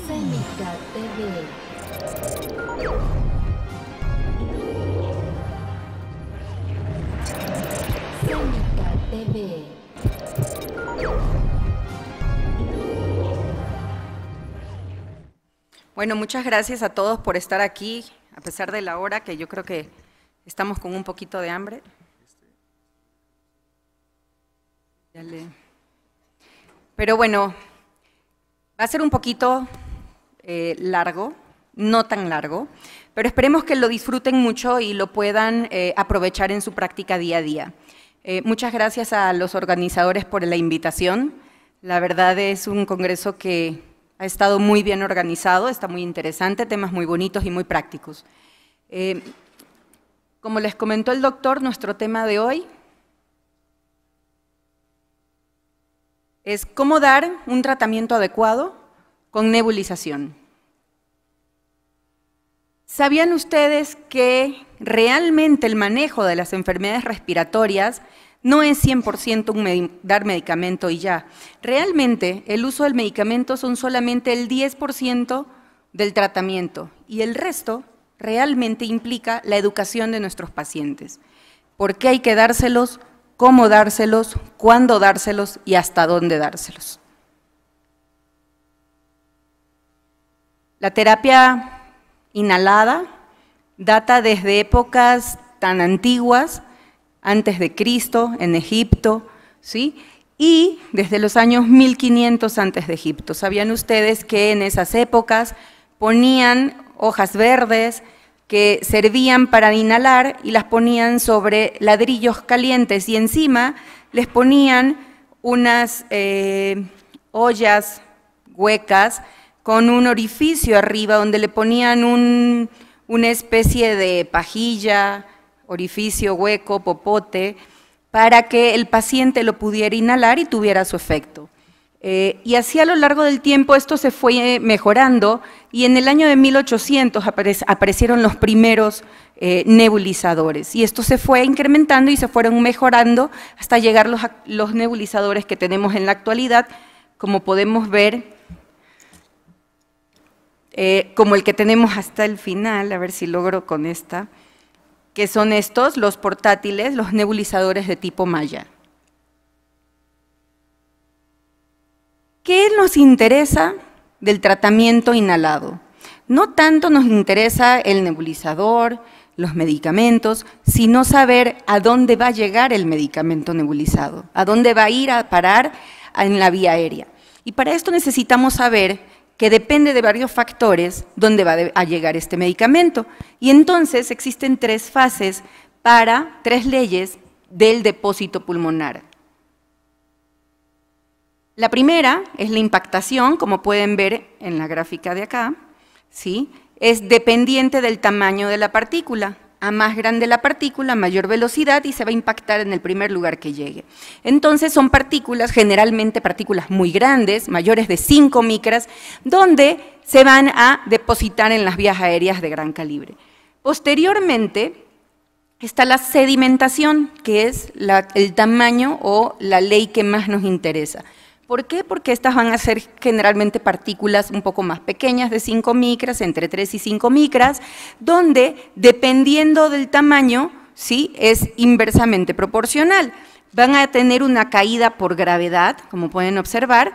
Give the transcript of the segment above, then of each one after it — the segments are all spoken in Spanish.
Cénica TV. Cénica TV. Bueno, muchas gracias a todos por estar aquí, a pesar de la hora, que yo creo que estamos con un poquito de hambre. Pero bueno, va a ser un poquito largo, no tan largo, pero esperemos que lo disfruten mucho y lo puedan aprovechar en su práctica día a día. Muchas gracias a los organizadores por la invitación. La verdad es un congreso que ha estado muy bien organizado, está muy interesante, temas muy bonitos y muy prácticos. Como les comentó el doctor, nuestro tema de hoy es cómo dar un tratamiento adecuado con nebulización. ¿Sabían ustedes que realmente el manejo de las enfermedades respiratorias no es 100% dar medicamento y ya? Realmente el uso del medicamento son solamente el 10% del tratamiento y el resto realmente implica la educación de nuestros pacientes. ¿Por qué hay que dárselos? ¿Cómo dárselos? ¿Cuándo dárselos? Y hasta dónde dárselos. La terapia inhalada data desde épocas tan antiguas, antes de Cristo, en Egipto, ¿sí? Y desde los años 1500 antes de Egipto. ¿Sabían ustedes que en esas épocas ponían hojas verdes que servían para inhalar y las ponían sobre ladrillos calientes y encima les ponían unas ollas huecas con un orificio arriba donde le ponían una especie de pajilla, orificio, hueco, popote, para que el paciente lo pudiera inhalar y tuviera su efecto. Y así a lo largo del tiempo esto se fue mejorando y en el año de 1800 aparecieron los primeros nebulizadores y esto se fue incrementando y se fueron mejorando hasta llegar los nebulizadores que tenemos en la actualidad, como podemos ver, como el que tenemos hasta el final, a ver si logro con esta, que son estos, los portátiles, los nebulizadores de tipo Maya. ¿Qué nos interesa del tratamiento inhalado? No tanto nos interesa el nebulizador, los medicamentos, sino saber a dónde va a llegar el medicamento nebulizado, a dónde va a ir a parar en la vía aérea. Y para esto necesitamos saber que depende de varios factores dónde va a llegar este medicamento. Y entonces existen tres leyes del depósito pulmonar. La primera es la impactación, como pueden ver en la gráfica de acá, ¿sí? Es dependiente del tamaño de la partícula. A más grande la partícula, mayor velocidad y se va a impactar en el primer lugar que llegue. Entonces son partículas, generalmente partículas muy grandes, mayores de 5 micras, donde se van a depositar en las vías aéreas de gran calibre. Posteriormente está la sedimentación, que es el tamaño o la ley que más nos interesa. ¿Por qué? Porque estas van a ser generalmente partículas un poco más pequeñas, de 5 micras, entre 3 y 5 micras, donde, dependiendo del tamaño, ¿sí?, es inversamente proporcional. Van a tener una caída por gravedad, como pueden observar,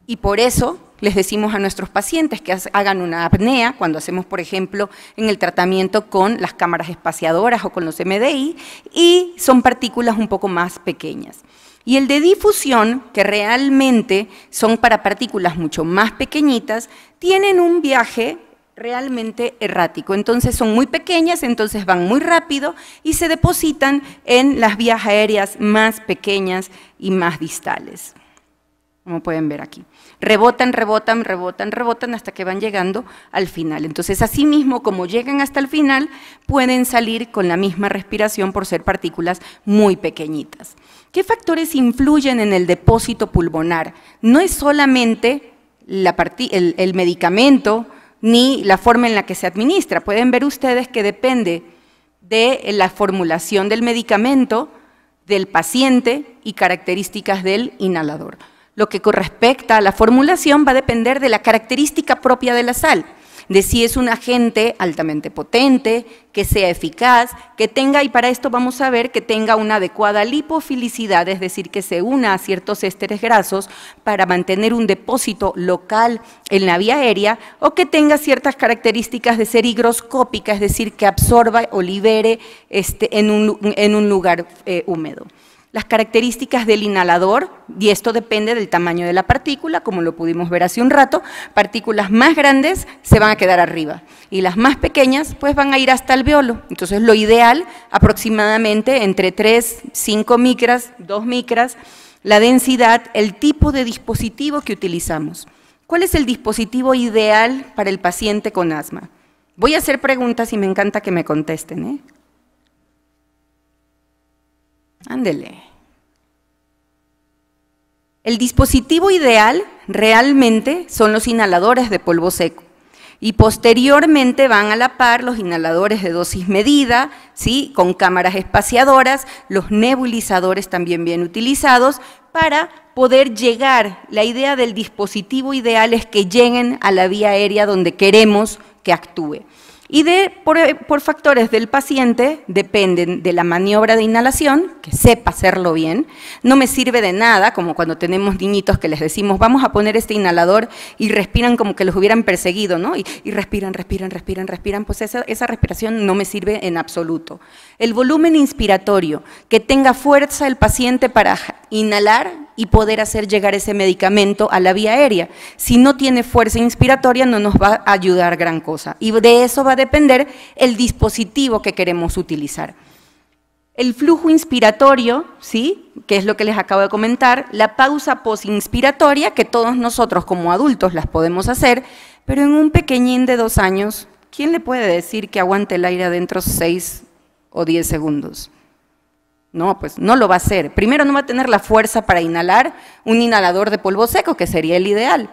y por eso les decimos a nuestros pacientes que hagan una apnea, cuando hacemos, por ejemplo, en el tratamiento con las cámaras espaciadoras o con los MDI, y son partículas un poco más pequeñas. Y el de difusión, que realmente son para partículas mucho más pequeñitas, tienen un viaje realmente errático. Entonces son muy pequeñas, entonces van muy rápido y se depositan en las vías aéreas más pequeñas y más distales, como pueden ver aquí. Rebotan, rebotan, rebotan, rebotan hasta que van llegando al final. Entonces, así mismo, como llegan hasta el final, pueden salir con la misma respiración por ser partículas muy pequeñitas. ¿Qué factores influyen en el depósito pulmonar? No es solamente el medicamento ni la forma en la que se administra. Pueden ver ustedes que depende de la formulación del medicamento, del paciente y características del inhalador. lo que respecta a la formulación va a depender de la característica propia de la sal, de si es un agente altamente potente, que sea eficaz, que tenga, y para esto vamos a ver que tenga una adecuada lipofilicidad, es decir, que se una a ciertos ésteres grasos para mantener un depósito local en la vía aérea, o que tenga ciertas características de ser higroscópica, es decir, que absorba o libere en un lugar húmedo. Las características del inhalador, y esto depende del tamaño de la partícula, como lo pudimos ver hace un rato, partículas más grandes se van a quedar arriba y las más pequeñas pues van a ir hasta el alveolo. Entonces lo ideal aproximadamente entre 3, 5 micras, 2 micras, la densidad, el tipo de dispositivo que utilizamos. ¿Cuál es el dispositivo ideal para el paciente con asma? Voy a hacer preguntas y me encanta que me contesten, ¿eh? Ándele. El dispositivo ideal realmente son los inhaladores de polvo seco y posteriormente van a la par los inhaladores de dosis medida, ¿sí? Con cámaras espaciadoras, los nebulizadores también bien utilizados para poder llegar. La idea del dispositivo ideal es que lleguen a la vía aérea donde queremos que actúe. Y por factores del paciente dependen de la maniobra de inhalación, que sepa hacerlo bien. No me sirve de nada, como cuando tenemos niñitos que les decimos, vamos a poner este inhalador y respiran como que los hubieran perseguido, ¿no? Y respiran, pues esa respiración no me sirve en absoluto. El volumen inspiratorio, que tenga fuerza el paciente para inhalar y poder hacer llegar ese medicamento a la vía aérea. Si no tiene fuerza inspiratoria no nos va a ayudar gran cosa y de eso va a depender el dispositivo que queremos utilizar. El flujo inspiratorio, ¿sí? Que es lo que les acabo de comentar, la pausa posinspiratoria, que todos nosotros como adultos las podemos hacer, pero en un pequeñín de 2 años, ¿quién le puede decir que aguante el aire adentro 6 o 10 segundos? No, pues no lo va a hacer. Primero no va a tener la fuerza para inhalar un inhalador de polvo seco, que sería el ideal.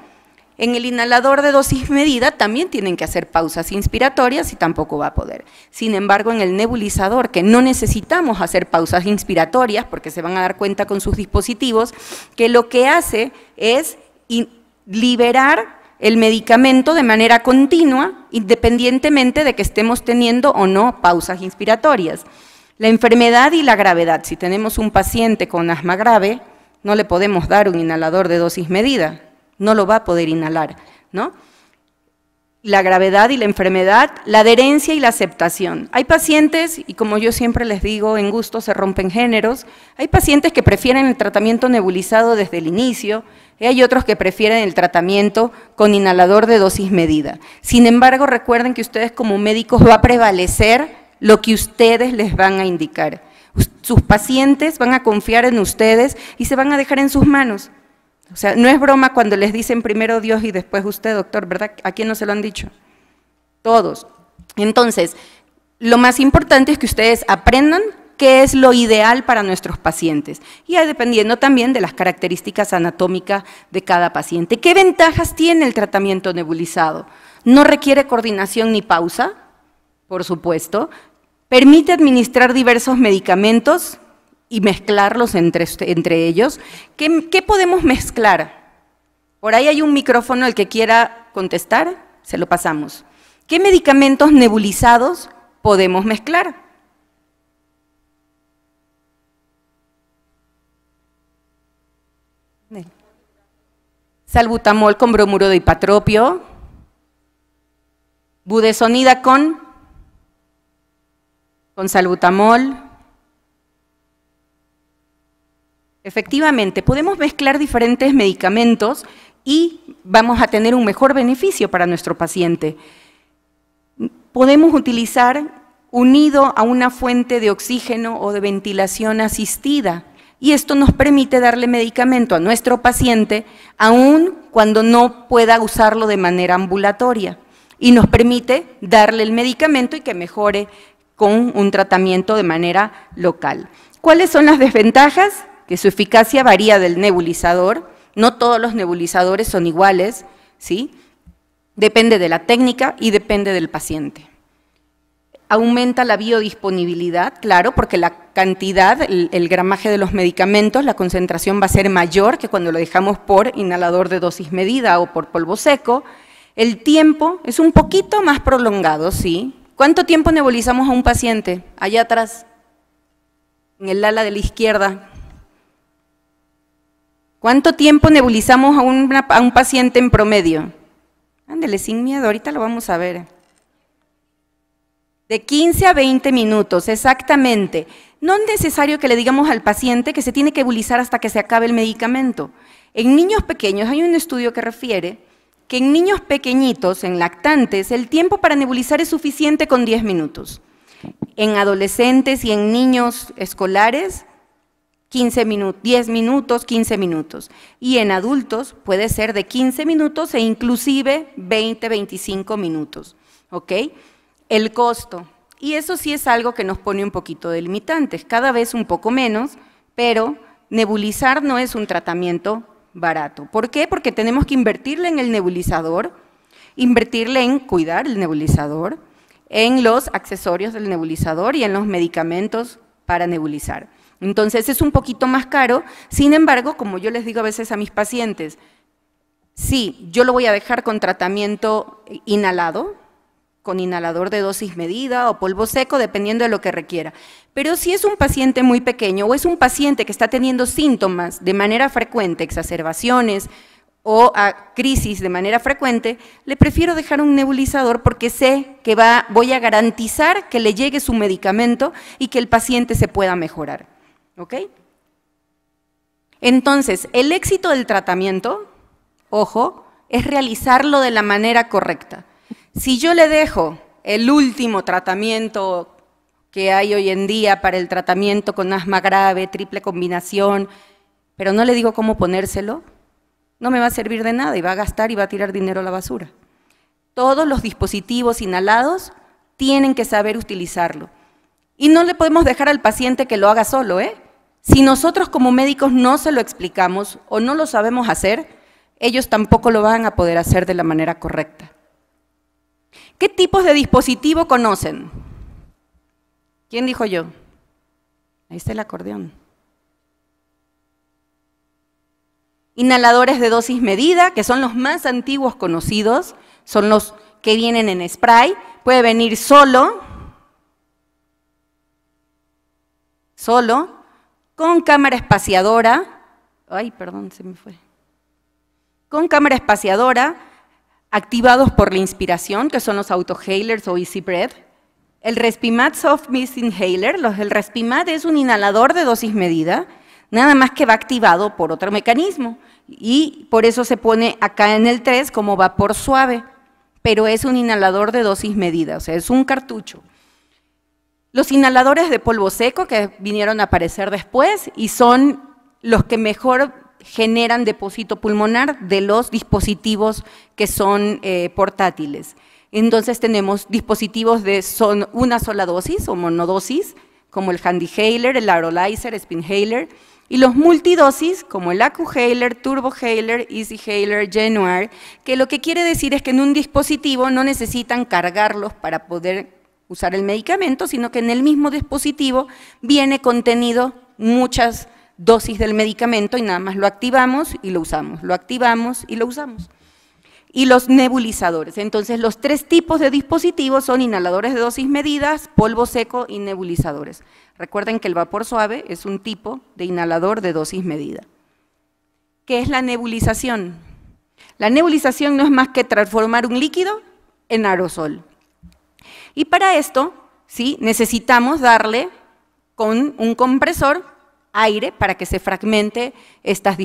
En el inhalador de dosis medida también tienen que hacer pausas inspiratorias y tampoco va a poder. Sin embargo, en el nebulizador, que no necesitamos hacer pausas inspiratorias, porque se van a dar cuenta con sus dispositivos, que lo que hace es liberar el medicamento de manera continua, independientemente de que estemos teniendo o no pausas inspiratorias. La enfermedad y la gravedad. Si tenemos un paciente con asma grave, no le podemos dar un inhalador de dosis medida, no lo va a poder inhalar, ¿no? La gravedad y la enfermedad, la adherencia y la aceptación. Hay pacientes, y como yo siempre les digo, en gusto se rompen géneros, hay pacientes que prefieren el tratamiento nebulizado desde el inicio, y hay otros que prefieren el tratamiento con inhalador de dosis medida. Sin embargo, recuerden que ustedes como médicos va a prevalecer lo que ustedes les van a indicar. Sus pacientes van a confiar en ustedes y se van a dejar en sus manos. O sea, no es broma cuando les dicen primero Dios y después usted, doctor, ¿verdad? ¿A quién no se lo han dicho? Todos. Entonces, lo más importante es que ustedes aprendan qué es lo ideal para nuestros pacientes, y dependiendo también de las características anatómicas de cada paciente. ¿Qué ventajas tiene el tratamiento nebulizado? No requiere coordinación ni pausa, por supuesto. Permite administrar diversos medicamentos y mezclarlos entre ellos. ¿Qué podemos mezclar? Por ahí hay un micrófono, el que quiera contestar, se lo pasamos. ¿Qué medicamentos nebulizados podemos mezclar? Salbutamol con bromuro de hipatropio, budesonida con salbutamol. Efectivamente, podemos mezclar diferentes medicamentos y vamos a tener un mejor beneficio para nuestro paciente. Podemos utilizar unido a una fuente de oxígeno o de ventilación asistida, y esto nos permite darle medicamento a nuestro paciente aun cuando no pueda usarlo de manera ambulatoria, y nos permite darle el medicamento y que mejore con un tratamiento de manera local. ¿Cuáles son las desventajas? Que su eficacia varía del nebulizador, no todos los nebulizadores son iguales, ¿sí? Depende de la técnica y depende del paciente. Aumenta la biodisponibilidad, claro, porque la cantidad, el gramaje de los medicamentos, la concentración va a ser mayor que cuando lo dejamos por inhalador de dosis medida o por polvo seco. El tiempo es un poquito más prolongado, ¿sí? ¿Cuánto tiempo nebulizamos a un paciente? Allá atrás, en el ala de la izquierda. ¿Cuánto tiempo nebulizamos a un paciente en promedio? Ándele, sin miedo, ahorita lo vamos a ver. De 15 a 20 minutos, exactamente. No es necesario que le digamos al paciente que se tiene que nebulizar hasta que se acabe el medicamento. En niños pequeños, hay un estudio que refiere que en niños pequeñitos, en lactantes, el tiempo para nebulizar es suficiente con 10 minutos. En adolescentes y en niños escolares, 10 minutos, 15 minutos. Y en adultos puede ser de 15 minutos e inclusive 20, 25 minutos. ¿Ok? El costo. Y eso sí es algo que nos pone un poquito de limitantes, cada vez un poco menos, pero nebulizar no es un tratamiento barato. ¿Por qué? Porque tenemos que invertirle en el nebulizador, invertirle en cuidar el nebulizador, en los accesorios del nebulizador y en los medicamentos para nebulizar. Entonces es un poquito más caro, sin embargo, como yo les digo a veces a mis pacientes, sí, yo lo voy a dejar con tratamiento inhalado, con inhalador de dosis medida o polvo seco, dependiendo de lo que requiera. Pero si es un paciente muy pequeño o es un paciente que está teniendo síntomas de manera frecuente, exacerbaciones o crisis de manera frecuente, le prefiero dejar un nebulizador porque sé que voy a garantizar que le llegue su medicamento y que el paciente se pueda mejorar. ¿Ok? Entonces, el éxito del tratamiento, ojo, es realizarlo de la manera correcta. Si yo le dejo el último tratamiento que hay hoy en día para el tratamiento con asma grave, triple combinación, pero no le digo cómo ponérselo, no me va a servir de nada y va a gastar y va a tirar dinero a la basura. Todos los dispositivos inhalados tienen que saber utilizarlo. Y no le podemos dejar al paciente que lo haga solo, ¿eh? Si nosotros como médicos no se lo explicamos o no lo sabemos hacer, ellos tampoco lo van a poder hacer de la manera correcta. ¿Qué tipos de dispositivo conocen? ¿Quién dijo yo? Ahí está el acordeón. Inhaladores de dosis medida, que son los más antiguos conocidos, son los que vienen en spray, puede venir solo, con cámara espaciadora, con cámara espaciadora, activados por la inspiración, que son los autoinhalers o Easy Breath. El Respimat Soft Mist Inhaler, el Respimat es un inhalador de dosis medida, nada más que va activado por otro mecanismo, y por eso se pone acá en el 3 como vapor suave, pero es un inhalador de dosis medida, o sea, es un cartucho. Los inhaladores de polvo seco que vinieron a aparecer después y son los que mejor generan depósito pulmonar de los dispositivos que son portátiles. Entonces tenemos dispositivos de una sola dosis o monodosis, como el HandiHaler, el Aerolizer, Spinhaler, y los multidosis, como el AcuHaler, TurboHaler, EasyHaler, Genuar, que lo que quiere decir es que en un dispositivo no necesitan cargarlos para poder usar el medicamento, sino que en el mismo dispositivo viene contenido muchas dosis del medicamento y nada más lo activamos y lo usamos, lo activamos y lo usamos. Y los nebulizadores, entonces los 3 tipos de dispositivos son inhaladores de dosis medidas, polvo seco y nebulizadores. Recuerden que el vapor suave es un tipo de inhalador de dosis medida. ¿Qué es la nebulización? La nebulización no es más que transformar un líquido en aerosol. Y para esto, ¿sí?, necesitamos darle con un compresor aire para que se fragmente estas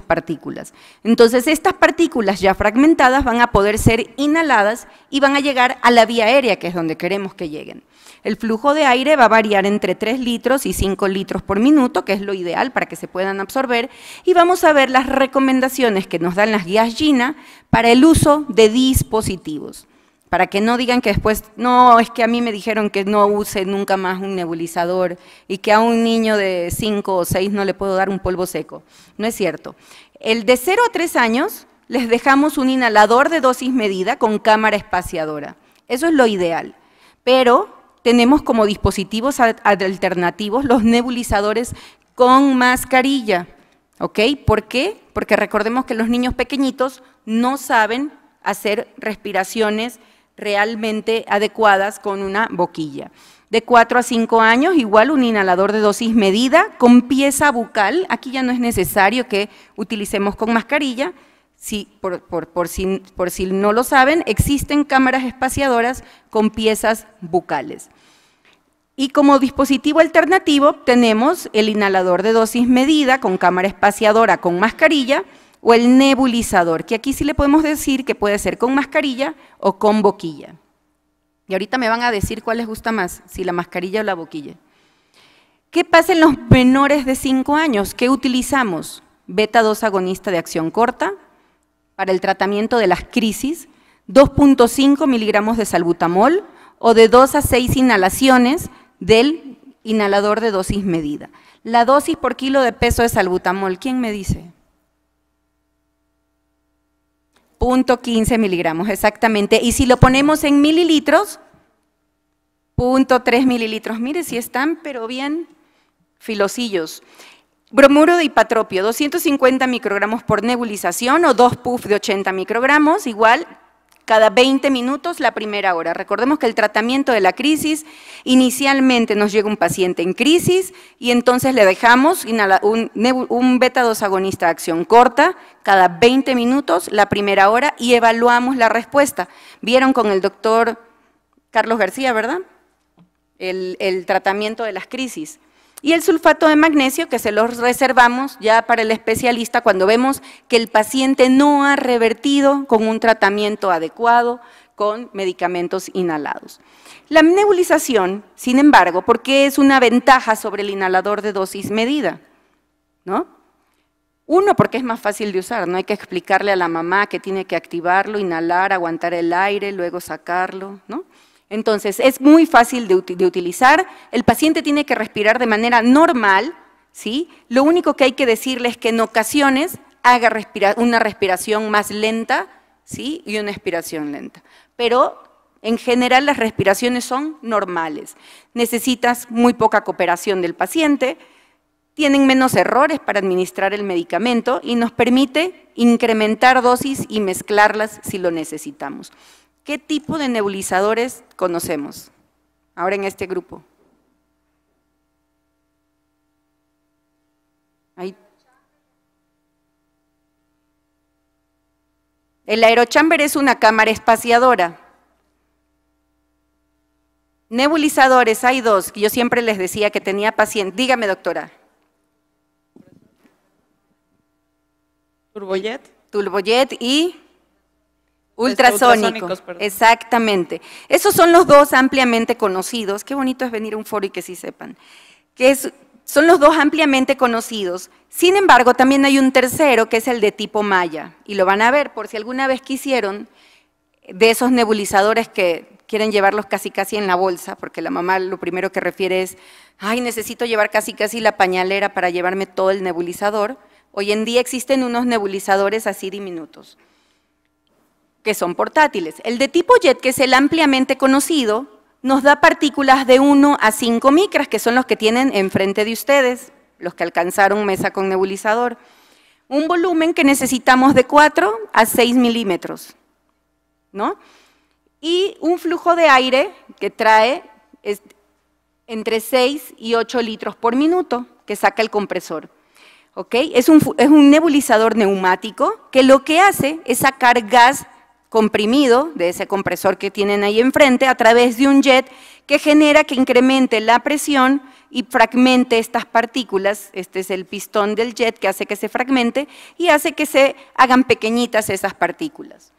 partículas. Entonces, estas partículas ya fragmentadas van a poder ser inhaladas y van a llegar a la vía aérea, que es donde queremos que lleguen. El flujo de aire va a variar entre 3 litros y 5 litros por minuto, que es lo ideal para que se puedan absorber, y vamos a ver las recomendaciones que nos dan las guías GINA para el uso de dispositivos. Para que no digan que después, no, es que a mí me dijeron que no use nunca más un nebulizador y que a un niño de 5 o 6 no le puedo dar un polvo seco. No es cierto. El de 0 a 3 años les dejamos un inhalador de dosis medida con cámara espaciadora. Eso es lo ideal. Pero tenemos como dispositivos alternativos los nebulizadores con mascarilla, ¿ok? ¿Por qué? Porque recordemos que los niños pequeñitos no saben hacer respiraciones realmente adecuadas con una boquilla. De 4 a 5 años, igual un inhalador de dosis medida con pieza bucal. Aquí ya no es necesario que utilicemos con mascarilla. Sí, por si no lo saben, existen cámaras espaciadoras con piezas bucales. Y como dispositivo alternativo tenemos el inhalador de dosis medida con cámara espaciadora con mascarilla o el nebulizador, que aquí sí le podemos decir que puede ser con mascarilla o con boquilla. Y ahorita me van a decir cuál les gusta más, si la mascarilla o la boquilla. ¿Qué pasa en los menores de 5 años? ¿Qué utilizamos? Beta-2 agonista de acción corta para el tratamiento de las crisis, 2.5 miligramos de salbutamol o de 2 a 6 inhalaciones del inhalador de dosis medida. La dosis por kilo de peso de salbutamol, ¿quién me dice? 0.15 miligramos, exactamente. Y si lo ponemos en mililitros, 0.3 mililitros. Mire si están, pero bien filosillos. Bromuro de hipatropio, 250 microgramos por nebulización o 2 puff de 80 microgramos, igual cada 20 minutos la primera hora. Recordemos que el tratamiento de la crisis, inicialmente nos llega un paciente en crisis y entonces le dejamos un beta-2 agonista de acción corta cada 20 minutos la primera hora y evaluamos la respuesta. Vieron con el doctor Carlos García, ¿verdad? El tratamiento de las crisis. Y el sulfato de magnesio, que se los reservamos ya para el especialista cuando vemos que el paciente no ha revertido con un tratamiento adecuado con medicamentos inhalados. La nebulización, sin embargo, ¿por qué es una ventaja sobre el inhalador de dosis medida? ¿No? Uno, porque es más fácil de usar, no hay que explicarle a la mamá que tiene que activarlo, inhalar, aguantar el aire, luego sacarlo, ¿no? Entonces, es muy fácil de utilizar, el paciente tiene que respirar de manera normal, ¿sí? Lo único que hay que decirle es que en ocasiones haga una respiración más lenta, ¿sí? Y una expiración lenta. Pero en general las respiraciones son normales. Necesitas muy poca cooperación del paciente, tienen menos errores para administrar el medicamento y nos permite incrementar dosis y mezclarlas si lo necesitamos. ¿Qué tipo de nebulizadores conocemos ahora en este grupo? Ahí. El aerochamber es una cámara espaciadora. Nebulizadores, hay dos, que yo siempre les decía que tenía pacientes. Dígame, doctora. Turbojet. Turbojet y ultrasónico. Exactamente. Esos son los dos ampliamente conocidos. Qué bonito es venir a un foro y que sí sepan. Son los dos ampliamente conocidos. Sin embargo, también hay un tercero que es el de tipo malla. Y lo van a ver por si alguna vez quisieron de esos nebulizadores que quieren llevarlos casi en la bolsa, porque la mamá lo primero que refiere es, ay, necesito llevar casi la pañalera para llevarme todo el nebulizador. Hoy en día existen unos nebulizadores así diminutos, que son portátiles. El de tipo jet, que es el ampliamente conocido, nos da partículas de 1 a 5 micras, que son los que tienen enfrente de ustedes, los que alcanzaron mesa con nebulizador. Un volumen que necesitamos de 4 a 6 milímetros, ¿no? Y un flujo de aire que trae entre 6 y 8 litros por minuto, que saca el compresor. ¿Okay? Es un nebulizador neumático que lo que hace es sacar gas comprimido de ese compresor que tienen ahí enfrente a través de un jet que genera que incremente la presión y fragmente estas partículas. Este es el pistón del jet que hace que se fragmente y hace que se hagan pequeñitas esas partículas.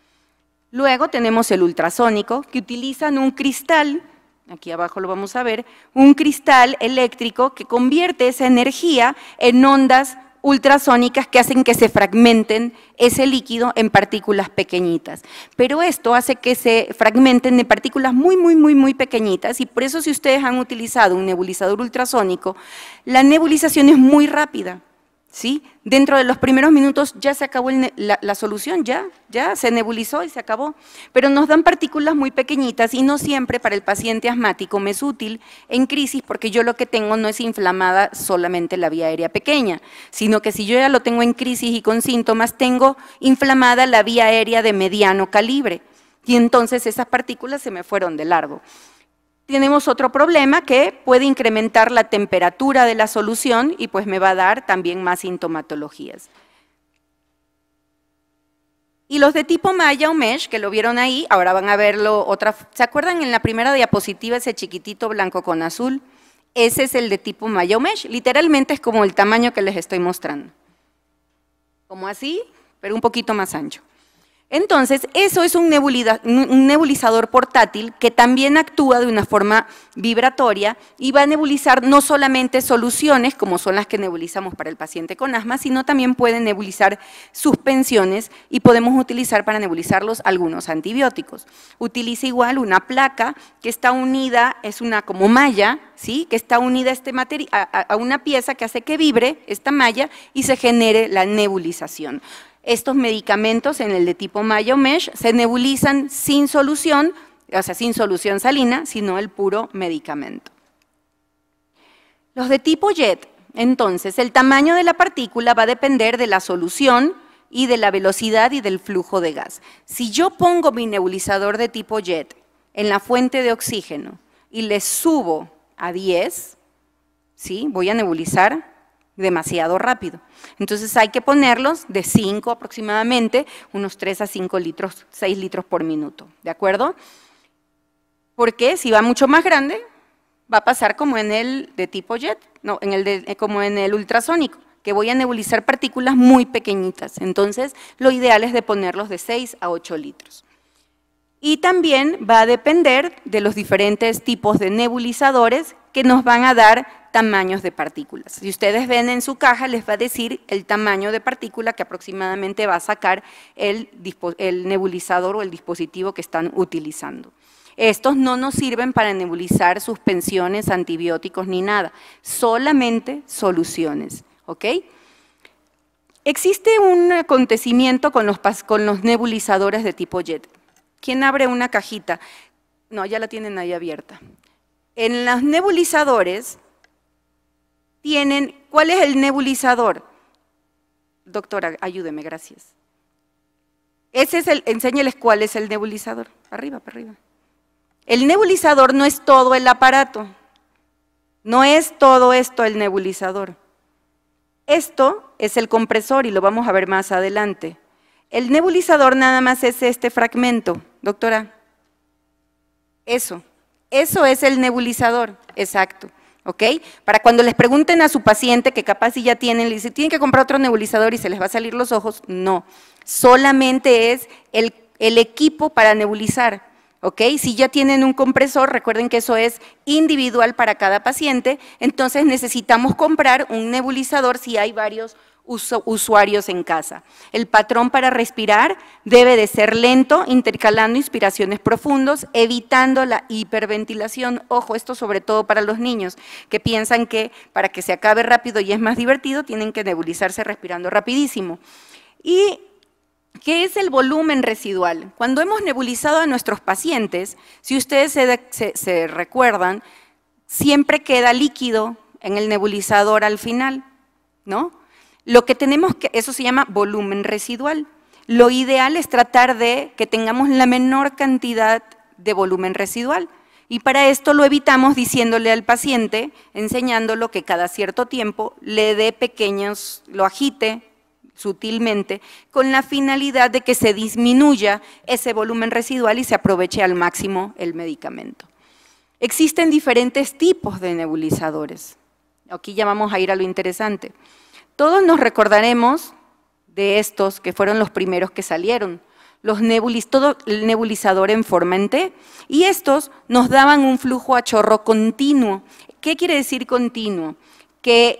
Luego tenemos el ultrasónico, que utilizan un cristal, aquí abajo lo vamos a ver, un cristal eléctrico que convierte esa energía en ondas ultrasónicas que hacen que se fragmenten ese líquido en partículas pequeñitas. Pero esto hace que se fragmenten de partículas muy pequeñitas y por eso si ustedes han utilizado un nebulizador ultrasónico, la nebulización es muy rápida, ¿sí? Dentro de los primeros minutos ya se acabó la solución, ya se nebulizó y se acabó. Pero nos dan partículas muy pequeñitas y no siempre para el paciente asmático me es útil en crisis porque yo lo que tengo no es inflamada solamente la vía aérea pequeña, sino que si yo ya lo tengo en crisis y con síntomas, tengo inflamada la vía aérea de mediano calibre. Y entonces esas partículas se me fueron de largo. Tenemos otro problema que puede incrementar la temperatura de la solución y pues me va a dar también más sintomatologías. Y los de tipo malla o mesh, que lo vieron ahí, ahora van a verlo otra. ¿Se acuerdan en la primera diapositiva ese chiquitito blanco con azul? Ese es el de tipo malla o mesh, literalmente es como el tamaño que les estoy mostrando. Como así, pero un poquito más ancho. Entonces, eso es un nebulizador portátil que también actúa de una forma vibratoria y va a nebulizar no solamente soluciones, como son las que nebulizamos para el paciente con asma, sino también puede nebulizar suspensiones y podemos utilizar para nebulizarlos algunos antibióticos. Utiliza igual una placa que está unida, es una como malla, ¿sí? Que está unida a una pieza que hace que vibre esta malla y se genere la nebulización. Estos medicamentos en el de tipo malla o mesh se nebulizan sin solución, o sea, sin solución salina, sino el puro medicamento. Los de tipo jet, entonces, el tamaño de la partícula va a depender de la solución y de la velocidad y del flujo de gas. Si yo pongo mi nebulizador de tipo jet en la fuente de oxígeno y le subo a 10, ¿sí? Voy a nebulizar demasiado rápido. Entonces hay que ponerlos de 5 aproximadamente, unos 3 a 5 litros, 6 litros por minuto, ¿de acuerdo? Porque si va mucho más grande, va a pasar como en el de tipo jet, no, como en el ultrasónico, que voy a nebulizar partículas muy pequeñitas. Entonces, lo ideal es de ponerlos de 6 a 8 litros. Y también va a depender de los diferentes tipos de nebulizadores que nos van a dar tamaños de partículas. Si ustedes ven en su caja, les va a decir el tamaño de partícula que aproximadamente va a sacar el nebulizador o el dispositivo que están utilizando. Estos no nos sirven para nebulizar suspensiones, antibióticos ni nada, solamente soluciones, ¿ok? Existe un acontecimiento con los nebulizadores de tipo jet. ¿Quién abre una cajita? No, ya la tienen ahí abierta. En los nebulizadores tienen, ¿cuál es el nebulizador? Doctora, ayúdeme, gracias. Ese es enséñeles cuál es el nebulizador. Arriba, para arriba. El nebulizador no es todo el aparato. No es todo esto el nebulizador. Esto es el compresor y lo vamos a ver más adelante. El nebulizador nada más es este fragmento. Doctora, eso es el nebulizador, exacto. ¿Ok? Para cuando les pregunten a su paciente, que capaz si ya tienen, le dicen, ¿tienen que comprar otro nebulizador y se les va a salir los ojos? No, solamente es el equipo para nebulizar, ¿ok? Si ya tienen un compresor, recuerden que eso es individual para cada paciente, entonces necesitamos comprar un nebulizador si hay varios usuarios en casa. El patrón para respirar debe de ser lento, intercalando inspiraciones profundos, evitando la hiperventilación. Ojo, esto sobre todo para los niños, que piensan que para que se acabe rápido y es más divertido, tienen que nebulizarse respirando rapidísimo. ¿Y qué es el volumen residual? Cuando hemos nebulizado a nuestros pacientes, si ustedes se recuerdan, siempre queda líquido en el nebulizador al final, ¿no? Lo que tenemos que, eso se llama volumen residual. Lo ideal es tratar de que tengamos la menor cantidad de volumen residual. Y para esto lo evitamos diciéndole al paciente, enseñándolo que cada cierto tiempo le dé pequeños, lo agite sutilmente, con la finalidad de que se disminuya ese volumen residual y se aproveche al máximo el medicamento. Existen diferentes tipos de nebulizadores. Aquí ya vamos a ir a lo interesante. Todos nos recordaremos de estos que fueron los primeros que salieron, todo el nebulizador en forma en T, y estos nos daban un flujo a chorro continuo. ¿Qué quiere decir continuo? Que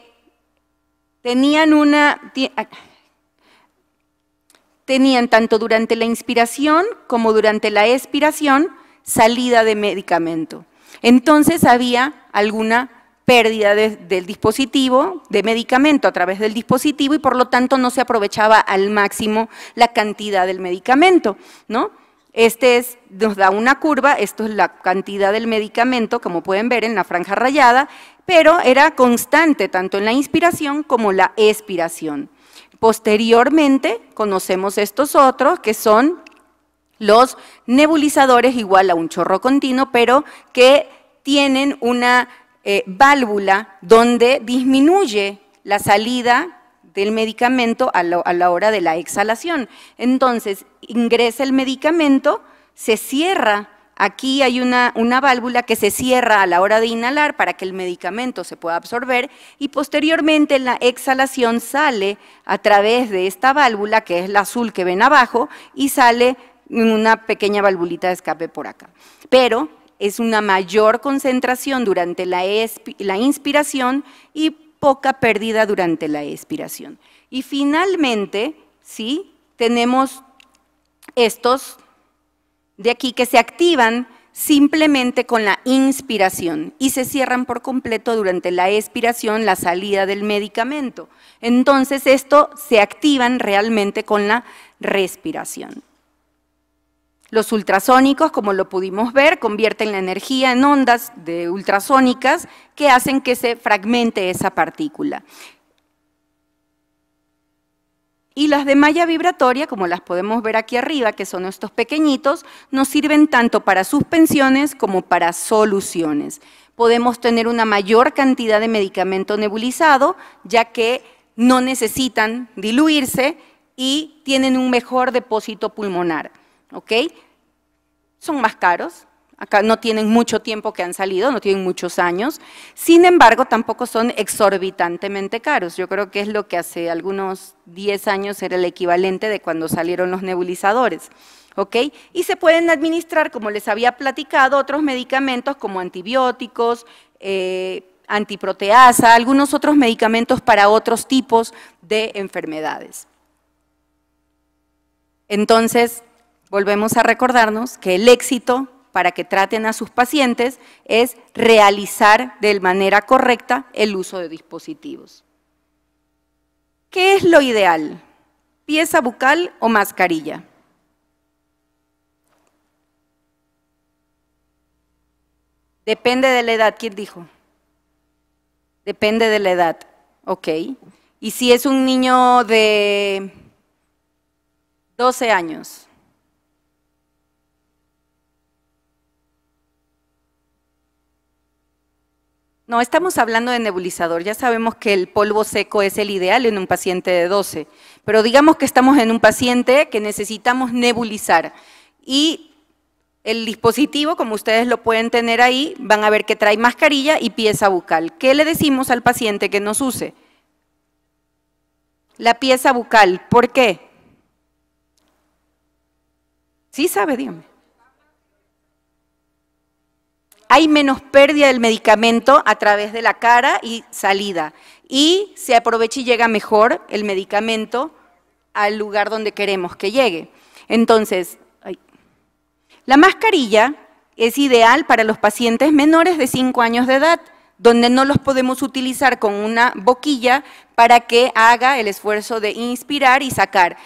tenían tanto durante la inspiración como durante la expiración salida de medicamento. Entonces había alguna pérdida del dispositivo, de medicamento a través del dispositivo, y por lo tanto no se aprovechaba al máximo la cantidad del medicamento, ¿no? Nos da una curva, esto es la cantidad del medicamento, como pueden ver en la franja rayada, pero era constante tanto en la inspiración como la expiración. Posteriormente conocemos estos otros que son los nebulizadores igual a un chorro continuo, pero que tienen una válvula donde disminuye la salida del medicamento a la hora de la exhalación. Entonces, ingresa el medicamento, se cierra, aquí hay una válvula que se cierra a la hora de inhalar para que el medicamento se pueda absorber, y posteriormente la exhalación sale a través de esta válvula, que es la azul que ven abajo, y sale en una pequeña valvulita de escape por acá. Pero es una mayor concentración durante la inspiración y poca pérdida durante la expiración. Y finalmente, ¿sí?, tenemos estos de aquí que se activan simplemente con la inspiración y se cierran por completo durante la expiración, la salida del medicamento. Entonces, esto se activan realmente con la respiración. Los ultrasónicos, como lo pudimos ver, convierten la energía en ondas de ultrasónicas que hacen que se fragmente esa partícula. Y las de malla vibratoria, como las podemos ver aquí arriba, que son estos pequeñitos, nos sirven tanto para suspensiones como para soluciones. Podemos tener una mayor cantidad de medicamento nebulizado, ya que no necesitan diluirse y tienen un mejor depósito pulmonar. ¿Ok? Son más caros, acá no tienen mucho tiempo que han salido, no tienen muchos años, sin embargo tampoco son exorbitantemente caros. Yo creo que es lo que hace algunos 10 años era el equivalente de cuando salieron los nebulizadores. ¿Ok? Y se pueden administrar, como les había platicado, otros medicamentos como antibióticos, antiproteasa, algunos otros medicamentos para otros tipos de enfermedades. Entonces, volvemos a recordarnos que el éxito para que traten a sus pacientes es realizar de manera correcta el uso de dispositivos. ¿Qué es lo ideal? ¿Pieza bucal o mascarilla? Depende de la edad, ¿quién dijo? Depende de la edad, ok. ¿Y si es un niño de 12 años? No, estamos hablando de nebulizador, ya sabemos que el polvo seco es el ideal en un paciente de 12, pero digamos que estamos en un paciente que necesitamos nebulizar y el dispositivo, como ustedes lo pueden tener ahí, van a ver que trae mascarilla y pieza bucal. ¿Qué le decimos al paciente que nos use? La pieza bucal, ¿por qué? ¿Sí sabe? Dígame. Hay menos pérdida del medicamento a través de la cara y salida, y se aprovecha y llega mejor el medicamento al lugar donde queremos que llegue. Entonces, la mascarilla es ideal para los pacientes menores de 5 años de edad, donde no los podemos utilizar con una boquilla para que haga el esfuerzo de inspirar y sacar.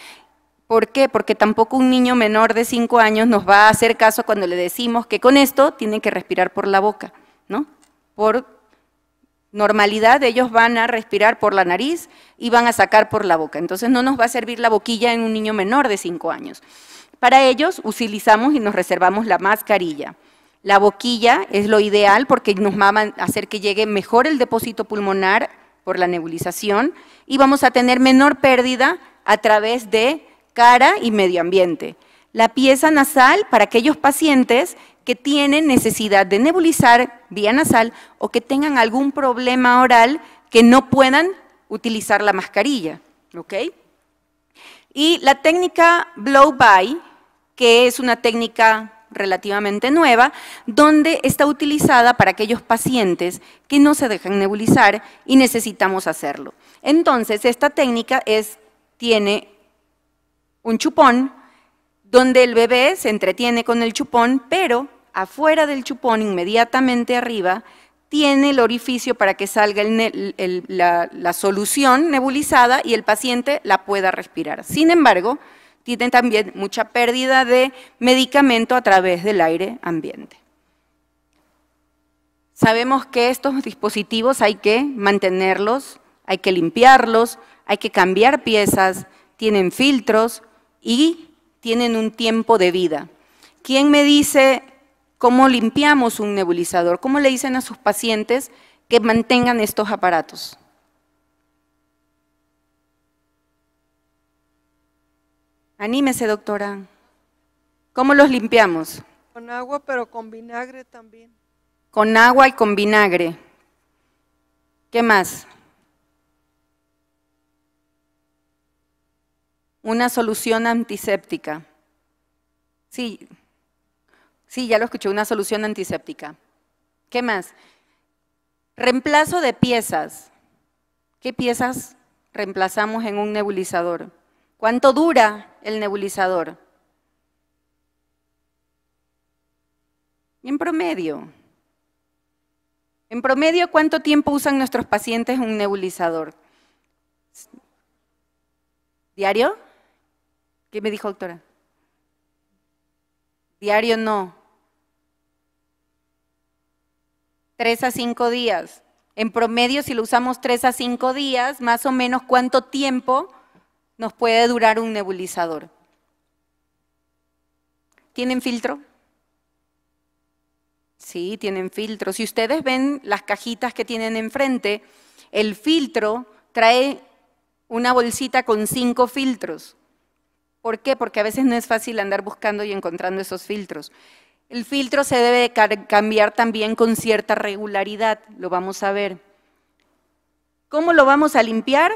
¿Por qué? Porque tampoco un niño menor de 5 años nos va a hacer caso cuando le decimos que con esto tienen que respirar por la boca, ¿no? Por normalidad ellos van a respirar por la nariz y van a sacar por la boca. Entonces no nos va a servir la boquilla en un niño menor de 5 años. Para ellos utilizamos y nos reservamos la mascarilla. La boquilla es lo ideal porque nos va a hacer que llegue mejor el depósito pulmonar por la nebulización y vamos a tener menor pérdida a través de cara y medio ambiente. La pieza nasal para aquellos pacientes que tienen necesidad de nebulizar vía nasal o que tengan algún problema oral que no puedan utilizar la mascarilla, ¿ok? Y la técnica blow-by, que es una técnica relativamente nueva, donde está utilizada para aquellos pacientes que no se dejan nebulizar y necesitamos hacerlo. Entonces, esta técnica tiene un chupón, donde el bebé se entretiene con el chupón, pero afuera del chupón, inmediatamente arriba, tiene el orificio para que salga la solución nebulizada y el paciente la pueda respirar. Sin embargo, tiene también mucha pérdida de medicamento a través del aire ambiente. Sabemos que estos dispositivos hay que mantenerlos, hay que limpiarlos, hay que cambiar piezas, tienen filtros y tienen un tiempo de vida. ¿Quién me dice cómo limpiamos un nebulizador? ¿Cómo le dicen a sus pacientes que mantengan estos aparatos? Anímese, doctora. ¿Cómo los limpiamos? Con agua, pero con vinagre también. Con agua y con vinagre. ¿Qué más? Una solución antiséptica. Sí, ya lo escuché, una solución antiséptica. ¿Qué más? Reemplazo de piezas. ¿Qué piezas reemplazamos en un nebulizador? ¿Cuánto dura el nebulizador? En promedio, ¿cuánto tiempo usan nuestros pacientes un nebulizador? ¿Diario? ¿Qué me dijo, doctora? Diario no. 3 a 5 días. En promedio, si lo usamos 3 a 5 días, más o menos, ¿cuánto tiempo nos puede durar un nebulizador? ¿Tienen filtro? Sí, tienen filtro. Si ustedes ven las cajitas que tienen enfrente, el filtro trae una bolsita con 5 filtros. ¿Por qué? Porque a veces no es fácil andar buscando y encontrando esos filtros. El filtro se debe cambiar también con cierta regularidad, lo vamos a ver. ¿Cómo lo vamos a limpiar?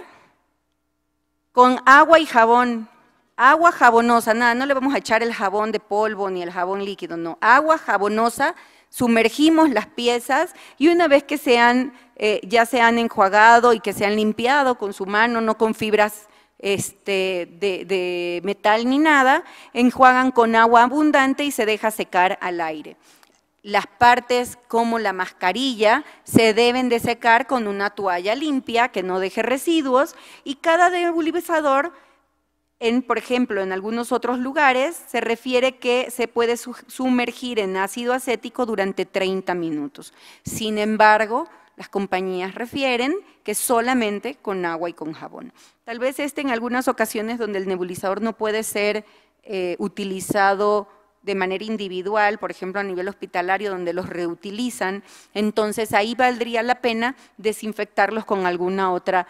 Con agua y jabón. Agua jabonosa, nada, no le vamos a echar el jabón de polvo ni el jabón líquido, no. Agua jabonosa, sumergimos las piezas y una vez que ya se han enjuagado y que se han limpiado con su mano, no con fibras de metal ni nada, enjuagan con agua abundante y se deja secar al aire. Las partes como la mascarilla se deben de secar con una toalla limpia que no deje residuos y cada nebulizador, por ejemplo, en algunos otros lugares, se refiere que se puede sumergir en ácido acético durante 30 minutos. Sin embargo, las compañías refieren que solamente con agua y con jabón. Tal vez en algunas ocasiones donde el nebulizador no puede ser utilizado de manera individual, por ejemplo a nivel hospitalario donde los reutilizan, entonces ahí valdría la pena desinfectarlos con alguna otra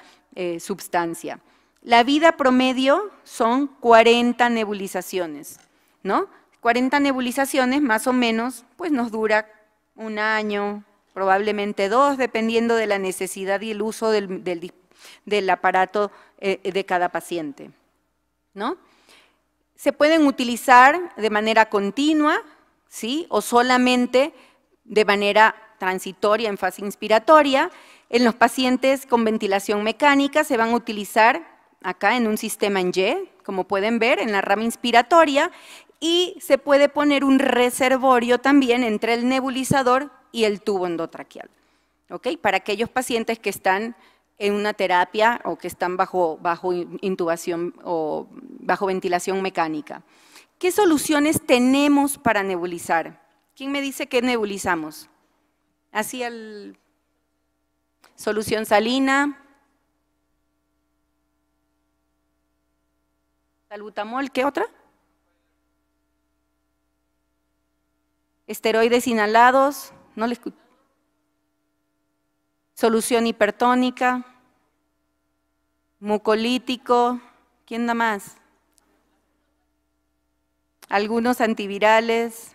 sustancia. La vida promedio son 40 nebulizaciones, ¿no? 40 nebulizaciones más o menos, pues nos dura 1 año, probablemente 2, dependiendo de la necesidad y el uso del aparato de cada paciente, ¿no? Se pueden utilizar de manera continua, ¿sí? O solamente de manera transitoria en fase inspiratoria. En los pacientes con ventilación mecánica se van a utilizar acá en un sistema en Y, como pueden ver, en la rama inspiratoria, y se puede poner un reservorio también entre el nebulizador y el tubo endotraqueal, ¿ok? Para aquellos pacientes que están en una terapia o que están bajo intubación o bajo ventilación mecánica. ¿Qué soluciones tenemos para nebulizar? ¿Quién me dice qué nebulizamos? Así solución salina, salbutamol, ¿qué otra? Esteroides inhalados, no le escucho. Solución hipertónica, mucolítico, ¿quién da más? Algunos antivirales,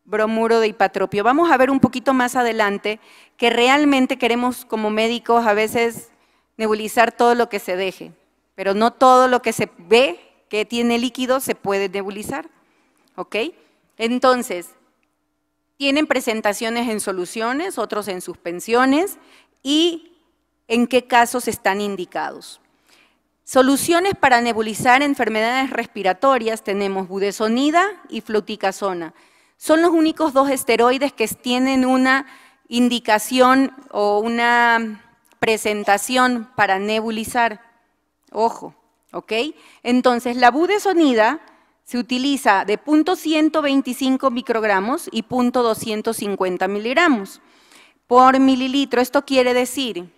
bromuro de hipatropio. Vamos a ver un poquito más adelante que realmente queremos como médicos a veces nebulizar todo lo que se deje, pero no todo lo que se ve que tiene líquido se puede nebulizar, ¿ok? Entonces, tienen presentaciones en soluciones, otros en suspensiones y en qué casos están indicados. Soluciones para nebulizar enfermedades respiratorias tenemos budesonida y fluticasona. Son los únicos dos esteroides que tienen una indicación o una presentación para nebulizar. Ojo, ¿ok? Entonces, la budesonida se utiliza de 0.125 microgramos y 0.250 miligramos por mililitro. Esto quiere decir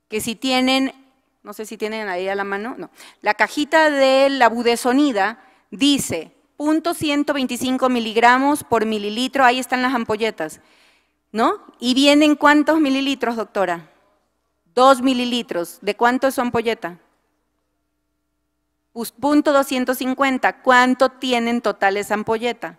que si tienen, no sé si tienen ahí a la mano, no, la cajita de la budesonida dice 0.125 miligramos por mililitro, ahí están las ampolletas, ¿no? ¿Y vienen cuántos mililitros, doctora? 2 mililitros. ¿De cuánto es su ampolleta? Pues 0.250. ¿Cuánto tienen total esa ampolleta?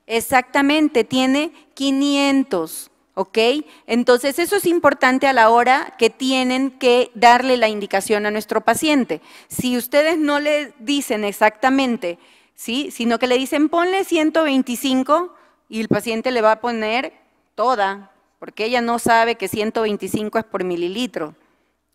Exactamente, tiene 500, ¿ok? Entonces, eso es importante a la hora que tienen que darle la indicación a nuestro paciente. Si ustedes no le dicen exactamente, ¿sí? Sino que le dicen, ponle 125 y el paciente le va a poner toda, porque ella no sabe que 125 es por mililitro.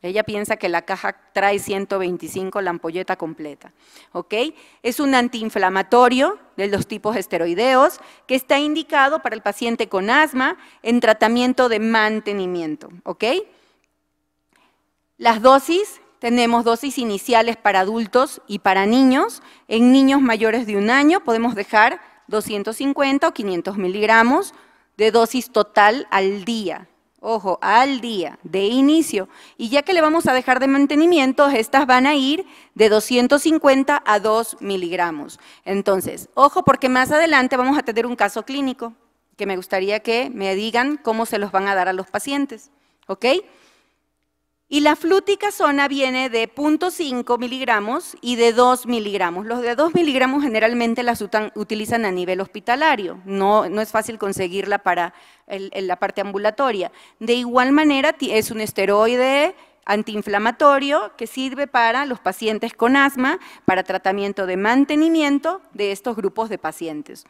Ella piensa que la caja trae 125, la ampolleta completa, ¿ok? Es un antiinflamatorio de los tipos esteroideos que está indicado para el paciente con asma en tratamiento de mantenimiento, ¿ok? Las dosis, tenemos dosis iniciales para adultos y para niños. En niños mayores de 1 año podemos dejar 250 o 500 miligramos de dosis total al día. Ojo, al día, de inicio. Y ya que le vamos a dejar de mantenimiento, estas van a ir de 250 a 2 miligramos. Entonces, ojo, porque más adelante vamos a tener un caso clínico, que me gustaría que me digan cómo se los van a dar a los pacientes, ¿ok? Y la fluticasona viene de 0.5 miligramos y de 2 miligramos. Los de 2 miligramos generalmente las utilizan a nivel hospitalario, no es fácil conseguirla para la parte ambulatoria. De igual manera es un esteroide antiinflamatorio que sirve para los pacientes con asma, para tratamiento de mantenimiento de estos grupos de pacientes.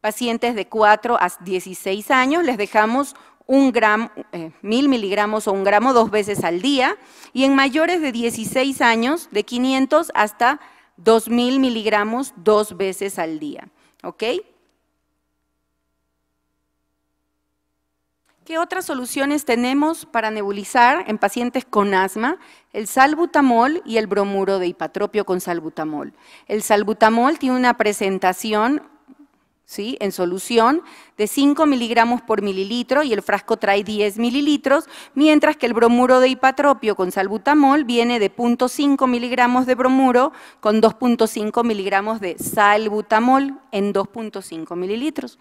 Pacientes de 4 a 16 años les dejamos 1000 miligramos o 1 gramo 2 veces al día, y en mayores de 16 años de 500 hasta 2000 miligramos 2 veces al día, ¿ok? ¿Qué otras soluciones tenemos para nebulizar en pacientes con asma? El salbutamol y el bromuro de hipatropio con salbutamol. El salbutamol tiene una presentación, ¿sí?, en solución de 5 miligramos por mililitro y el frasco trae 10 mililitros, mientras que el bromuro de hipatropio con salbutamol viene de 0.5 miligramos de bromuro con 2.5 miligramos de salbutamol en 2.5 mililitros.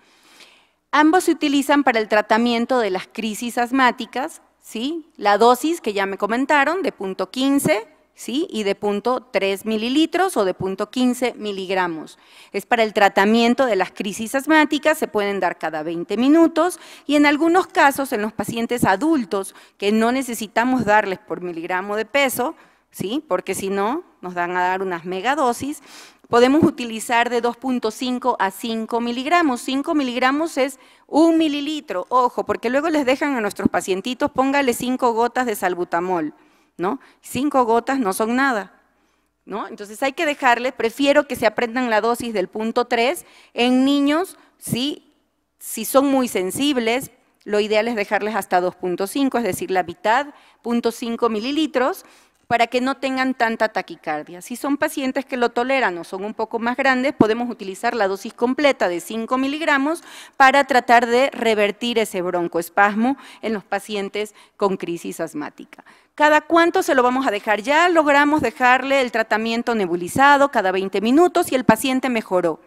Ambos se utilizan para el tratamiento de las crisis asmáticas, ¿sí? La dosis que ya me comentaron de 0.15, ¿sí?, y de 0.3 mililitros o de 0.15 miligramos. Es para el tratamiento de las crisis asmáticas, se pueden dar cada 20 minutos y en algunos casos en los pacientes adultos que no necesitamos darles por miligramo de peso, ¿sí?, porque si no nos van a dar unas megadosis, podemos utilizar de 2.5 a 5 miligramos. 5 miligramos es 1 mililitro, ojo, porque luego les dejan a nuestros pacientitos, póngale 5 gotas de salbutamol, ¿no? 5 gotas no son nada, ¿no? Entonces hay que dejarle, prefiero que se aprendan la dosis del 0.3. En niños, ¿sí?, si son muy sensibles, lo ideal es dejarles hasta 2.5, es decir, la mitad, 0.5 mililitros, para que no tengan tanta taquicardia. Si son pacientes que lo toleran o son un poco más grandes, podemos utilizar la dosis completa de 5 miligramos para tratar de revertir ese broncoespasmo en los pacientes con crisis asmática. ¿Cada cuánto se lo vamos a dejar? Ya logramos dejarle el tratamiento nebulizado cada 20 minutos y el paciente mejoró.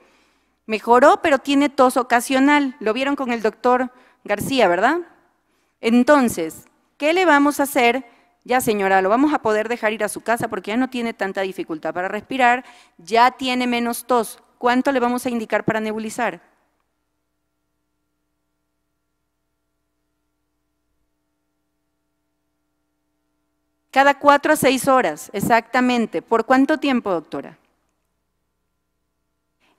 Mejoró, pero tiene tos ocasional. Lo vieron con el doctor García, ¿verdad? Entonces, ¿qué le vamos a hacer? Ya, señora, lo vamos a poder dejar ir a su casa porque ya no tiene tanta dificultad para respirar, ya tiene menos tos. ¿Cuánto le vamos a indicar para nebulizar? Cada 4 a 6 horas, exactamente. ¿Por cuánto tiempo, doctora?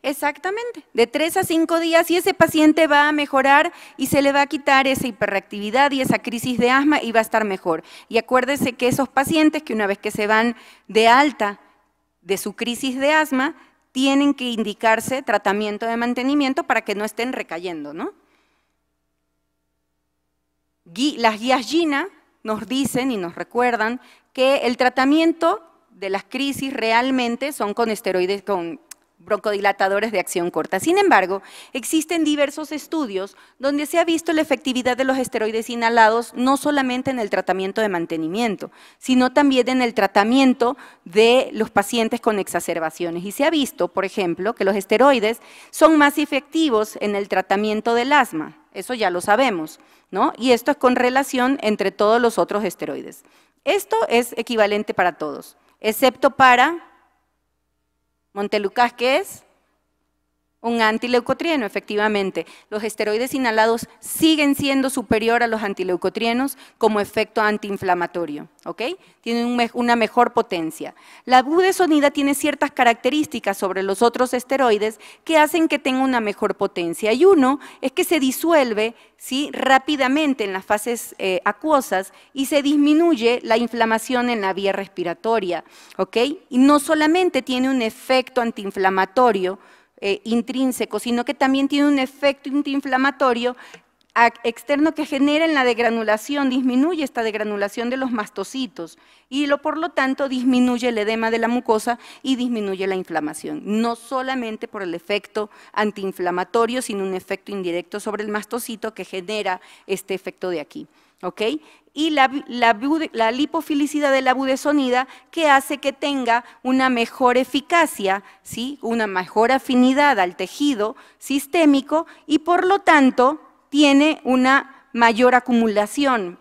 Exactamente, de 3 a 5 días y ese paciente va a mejorar y se le va a quitar esa hiperreactividad y esa crisis de asma y va a estar mejor. Y acuérdese que esos pacientes que una vez que se van de alta de su crisis de asma, tienen que indicarse tratamiento de mantenimiento para que no estén recayendo, ¿no? Las guías GINA nos dicen y nos recuerdan que el tratamiento de las crisis realmente son con esteroides, con broncodilatadores de acción corta. Sin embargo, existen diversos estudios donde se ha visto la efectividad de los esteroides inhalados no solamente en el tratamiento de mantenimiento, sino también en el tratamiento de los pacientes con exacerbaciones. Y se ha visto, por ejemplo, que los esteroides son más efectivos en el tratamiento del asma. Eso ya lo sabemos, ¿no? Y esto es con relación entre todos los otros esteroides. Esto es equivalente para todos, excepto para Montelukast, que es un antileucotrieno, efectivamente. Los esteroides inhalados siguen siendo superior a los antileucotrienos como efecto antiinflamatorio, ¿ok? Tienen una mejor potencia. La budesonida tiene ciertas características sobre los otros esteroides que hacen que tenga una mejor potencia. Y uno es que se disuelve, ¿sí?, rápidamente en las fases acuosas y se disminuye la inflamación en la vía respiratoria, ¿ok? Y no solamente tiene un efecto antiinflamatorio, intrínseco, sino que también tiene un efecto antiinflamatorio externo que genera en la degranulación, disminuye esta degranulación de los mastocitos y por lo tanto disminuye el edema de la mucosa y disminuye la inflamación, no solamente por el efecto antiinflamatorio, sino un efecto indirecto sobre el mastocito que genera este efecto de aquí. ¿Ok? Y la lipofilicidad de la budesonida que hace que tenga una mejor eficacia, ¿sí?, una mejor afinidad al tejido sistémico y por lo tanto tiene una mayor acumulación.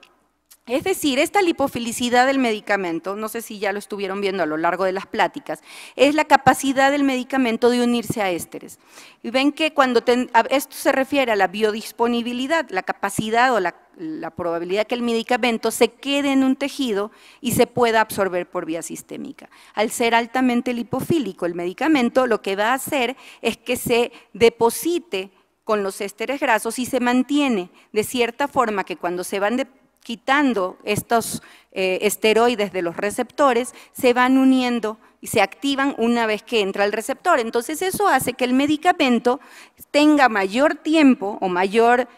Es decir, esta lipofilicidad del medicamento, no sé si ya lo estuvieron viendo a lo largo de las pláticas, es la capacidad del medicamento de unirse a ésteres. Y ven que cuando esto se refiere a la biodisponibilidad, la capacidad o la probabilidad que el medicamento se quede en un tejido y se pueda absorber por vía sistémica. Al ser altamente lipofílico el medicamento, lo que va a hacer es que se deposite con los ésteres grasos y se mantiene de cierta forma que cuando se van quitando estos esteroides de los receptores, se van uniendo y se activan una vez que entra el receptor. Entonces eso hace que el medicamento tenga mayor tiempo o mayor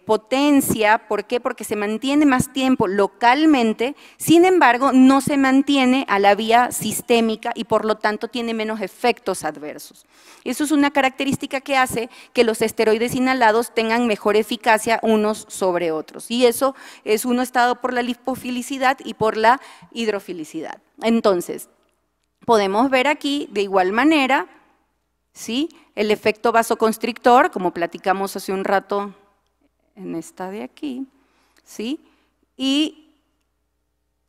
potencia. ¿Por qué? Porque se mantiene más tiempo localmente, sin embargo no se mantiene a la vía sistémica y por lo tanto tiene menos efectos adversos. Eso es una característica que hace que los esteroides inhalados tengan mejor eficacia unos sobre otros y eso es uno estado por la lipofilicidad y por la hidrofilicidad. Entonces, podemos ver aquí de igual manera, ¿sí?, el efecto vasoconstrictor, como platicamos hace un rato en esta de aquí, ¿sí? Y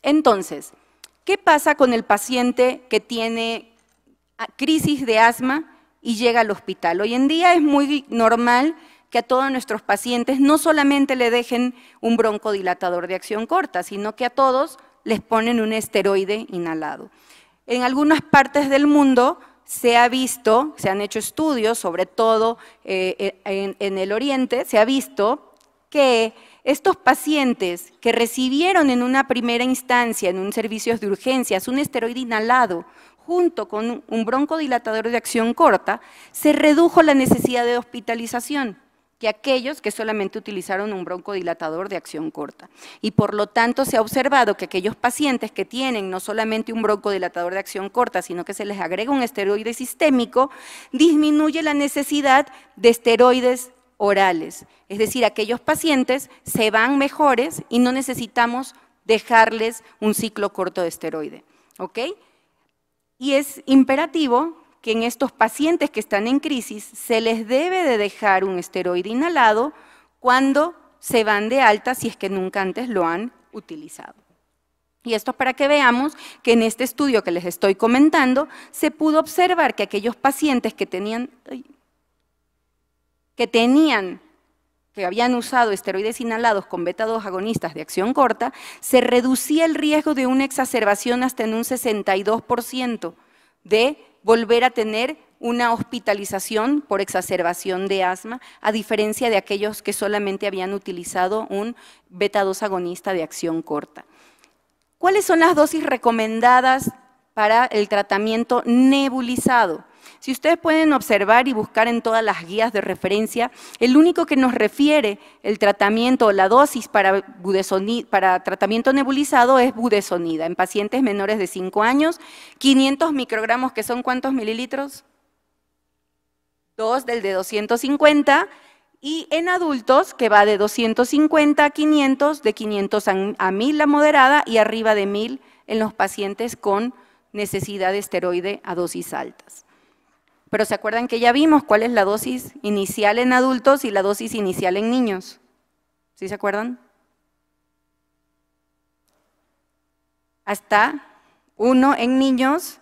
entonces, ¿qué pasa con el paciente que tiene crisis de asma y llega al hospital? Hoy en día es muy normal que a todos nuestros pacientes no solamente le dejen un broncodilatador de acción corta, sino que a todos les ponen un esteroide inhalado. En algunas partes del mundo se ha visto, se han hecho estudios, sobre todo en el oriente, se ha visto que estos pacientes que recibieron en una primera instancia, en un servicio de urgencias, un esteroide inhalado junto con un broncodilatador de acción corta, se redujo la necesidad de hospitalización que aquellos que solamente utilizaron un broncodilatador de acción corta. Y por lo tanto se ha observado que aquellos pacientes que tienen no solamente un broncodilatador de acción corta, sino que se les agrega un esteroide sistémico, disminuye la necesidad de esteroides orales. Es decir, aquellos pacientes se van mejores y no necesitamos dejarles un ciclo corto de esteroide. ¿Ok? Y es imperativo que en estos pacientes que están en crisis se les debe de dejar un esteroide inhalado cuando se van de alta si es que nunca antes lo han utilizado. Y esto es para que veamos que en este estudio que les estoy comentando se pudo observar que aquellos pacientes que habían usado esteroides inhalados con beta-2 agonistas de acción corta, se reducía el riesgo de una exacerbación hasta en un 62% de volver a tener una hospitalización por exacerbación de asma, a diferencia de aquellos que solamente habían utilizado un beta-2 agonista de acción corta. ¿Cuáles son las dosis recomendadas para el tratamiento nebulizado? Si ustedes pueden observar y buscar en todas las guías de referencia, el único que nos refiere el tratamiento o la dosis para tratamiento nebulizado es budesonida en pacientes menores de 5 años, 500 microgramos, que son ¿cuántos mililitros? 2 del de 250, y en adultos que va de 250 a 500, de 500 a 1000 la moderada y arriba de 1000 en los pacientes con necesidad de esteroide a dosis altas. Pero ¿se acuerdan que ya vimos cuál es la dosis inicial en adultos y la dosis inicial en niños? ¿Sí se acuerdan? Hasta 1 en niños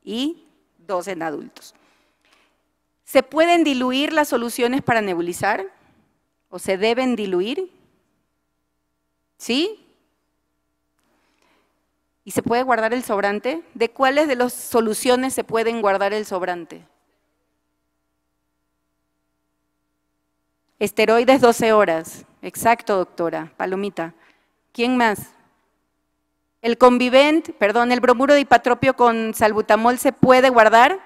y 2 en adultos. ¿Se pueden diluir las soluciones para nebulizar? ¿O se deben diluir? ¿Sí? ¿Y se puede guardar el sobrante? ¿De cuáles de las soluciones se pueden guardar el sobrante? Esteroides 12 horas. Exacto, doctora. Palomita. ¿Quién más? El Convivent, perdón, el bromuro de ipatropio con salbutamol, ¿se puede guardar?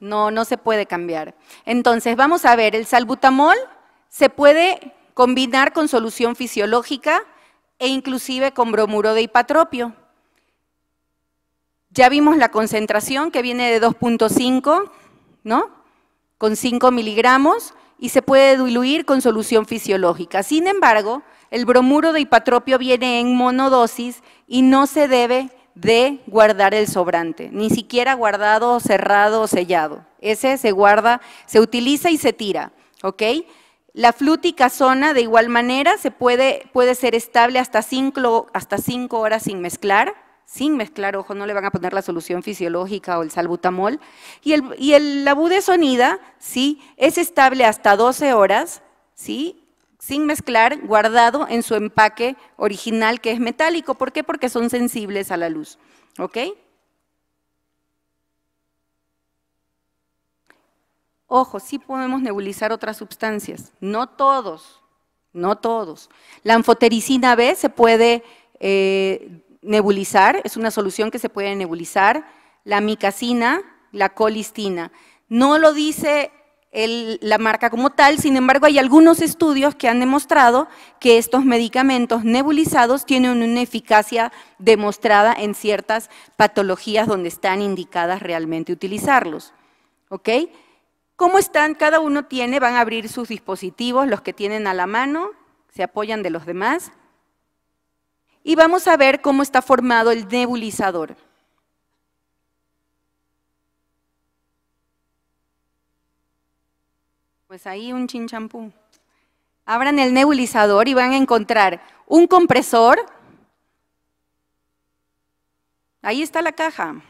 No, no se puede cambiar. Entonces, vamos a ver, el salbutamol se puede combinar con solución fisiológica e inclusive con bromuro de ipatropio. Ya vimos la concentración que viene de 2.5, ¿no? Con 5 miligramos y se puede diluir con solución fisiológica. Sin embargo, el bromuro de ipatropio viene en monodosis y no se debe de guardar el sobrante, ni siquiera guardado, cerrado o sellado. Ese se guarda, se utiliza y se tira, ¿ok? La fluticasona de igual manera puede ser estable hasta 5 horas sin mezclar, ojo, no le van a poner la solución fisiológica o el salbutamol. Y la budesonida, ¿sí? Es estable hasta 12 horas, ¿sí? Sin mezclar, guardado en su empaque original que es metálico. ¿Por qué? Porque son sensibles a la luz, ¿ok? Ojo, sí podemos nebulizar otras sustancias, no todos, no todos. La anfotericina B se puede nebulizar, es una solución que se puede nebulizar, la amicacina, la colistina. No lo dice la marca como tal, sin embargo hay algunos estudios que han demostrado que estos medicamentos nebulizados tienen una eficacia demostrada en ciertas patologías donde están indicadas realmente utilizarlos, ¿ok? ¿Cómo están? Cada uno van a abrir sus dispositivos, los que tienen a la mano, se apoyan de los demás, y vamos a ver cómo está formado el nebulizador. Pues ahí un chinchampú. Abran el nebulizador y van a encontrar un compresor. Ahí está la caja.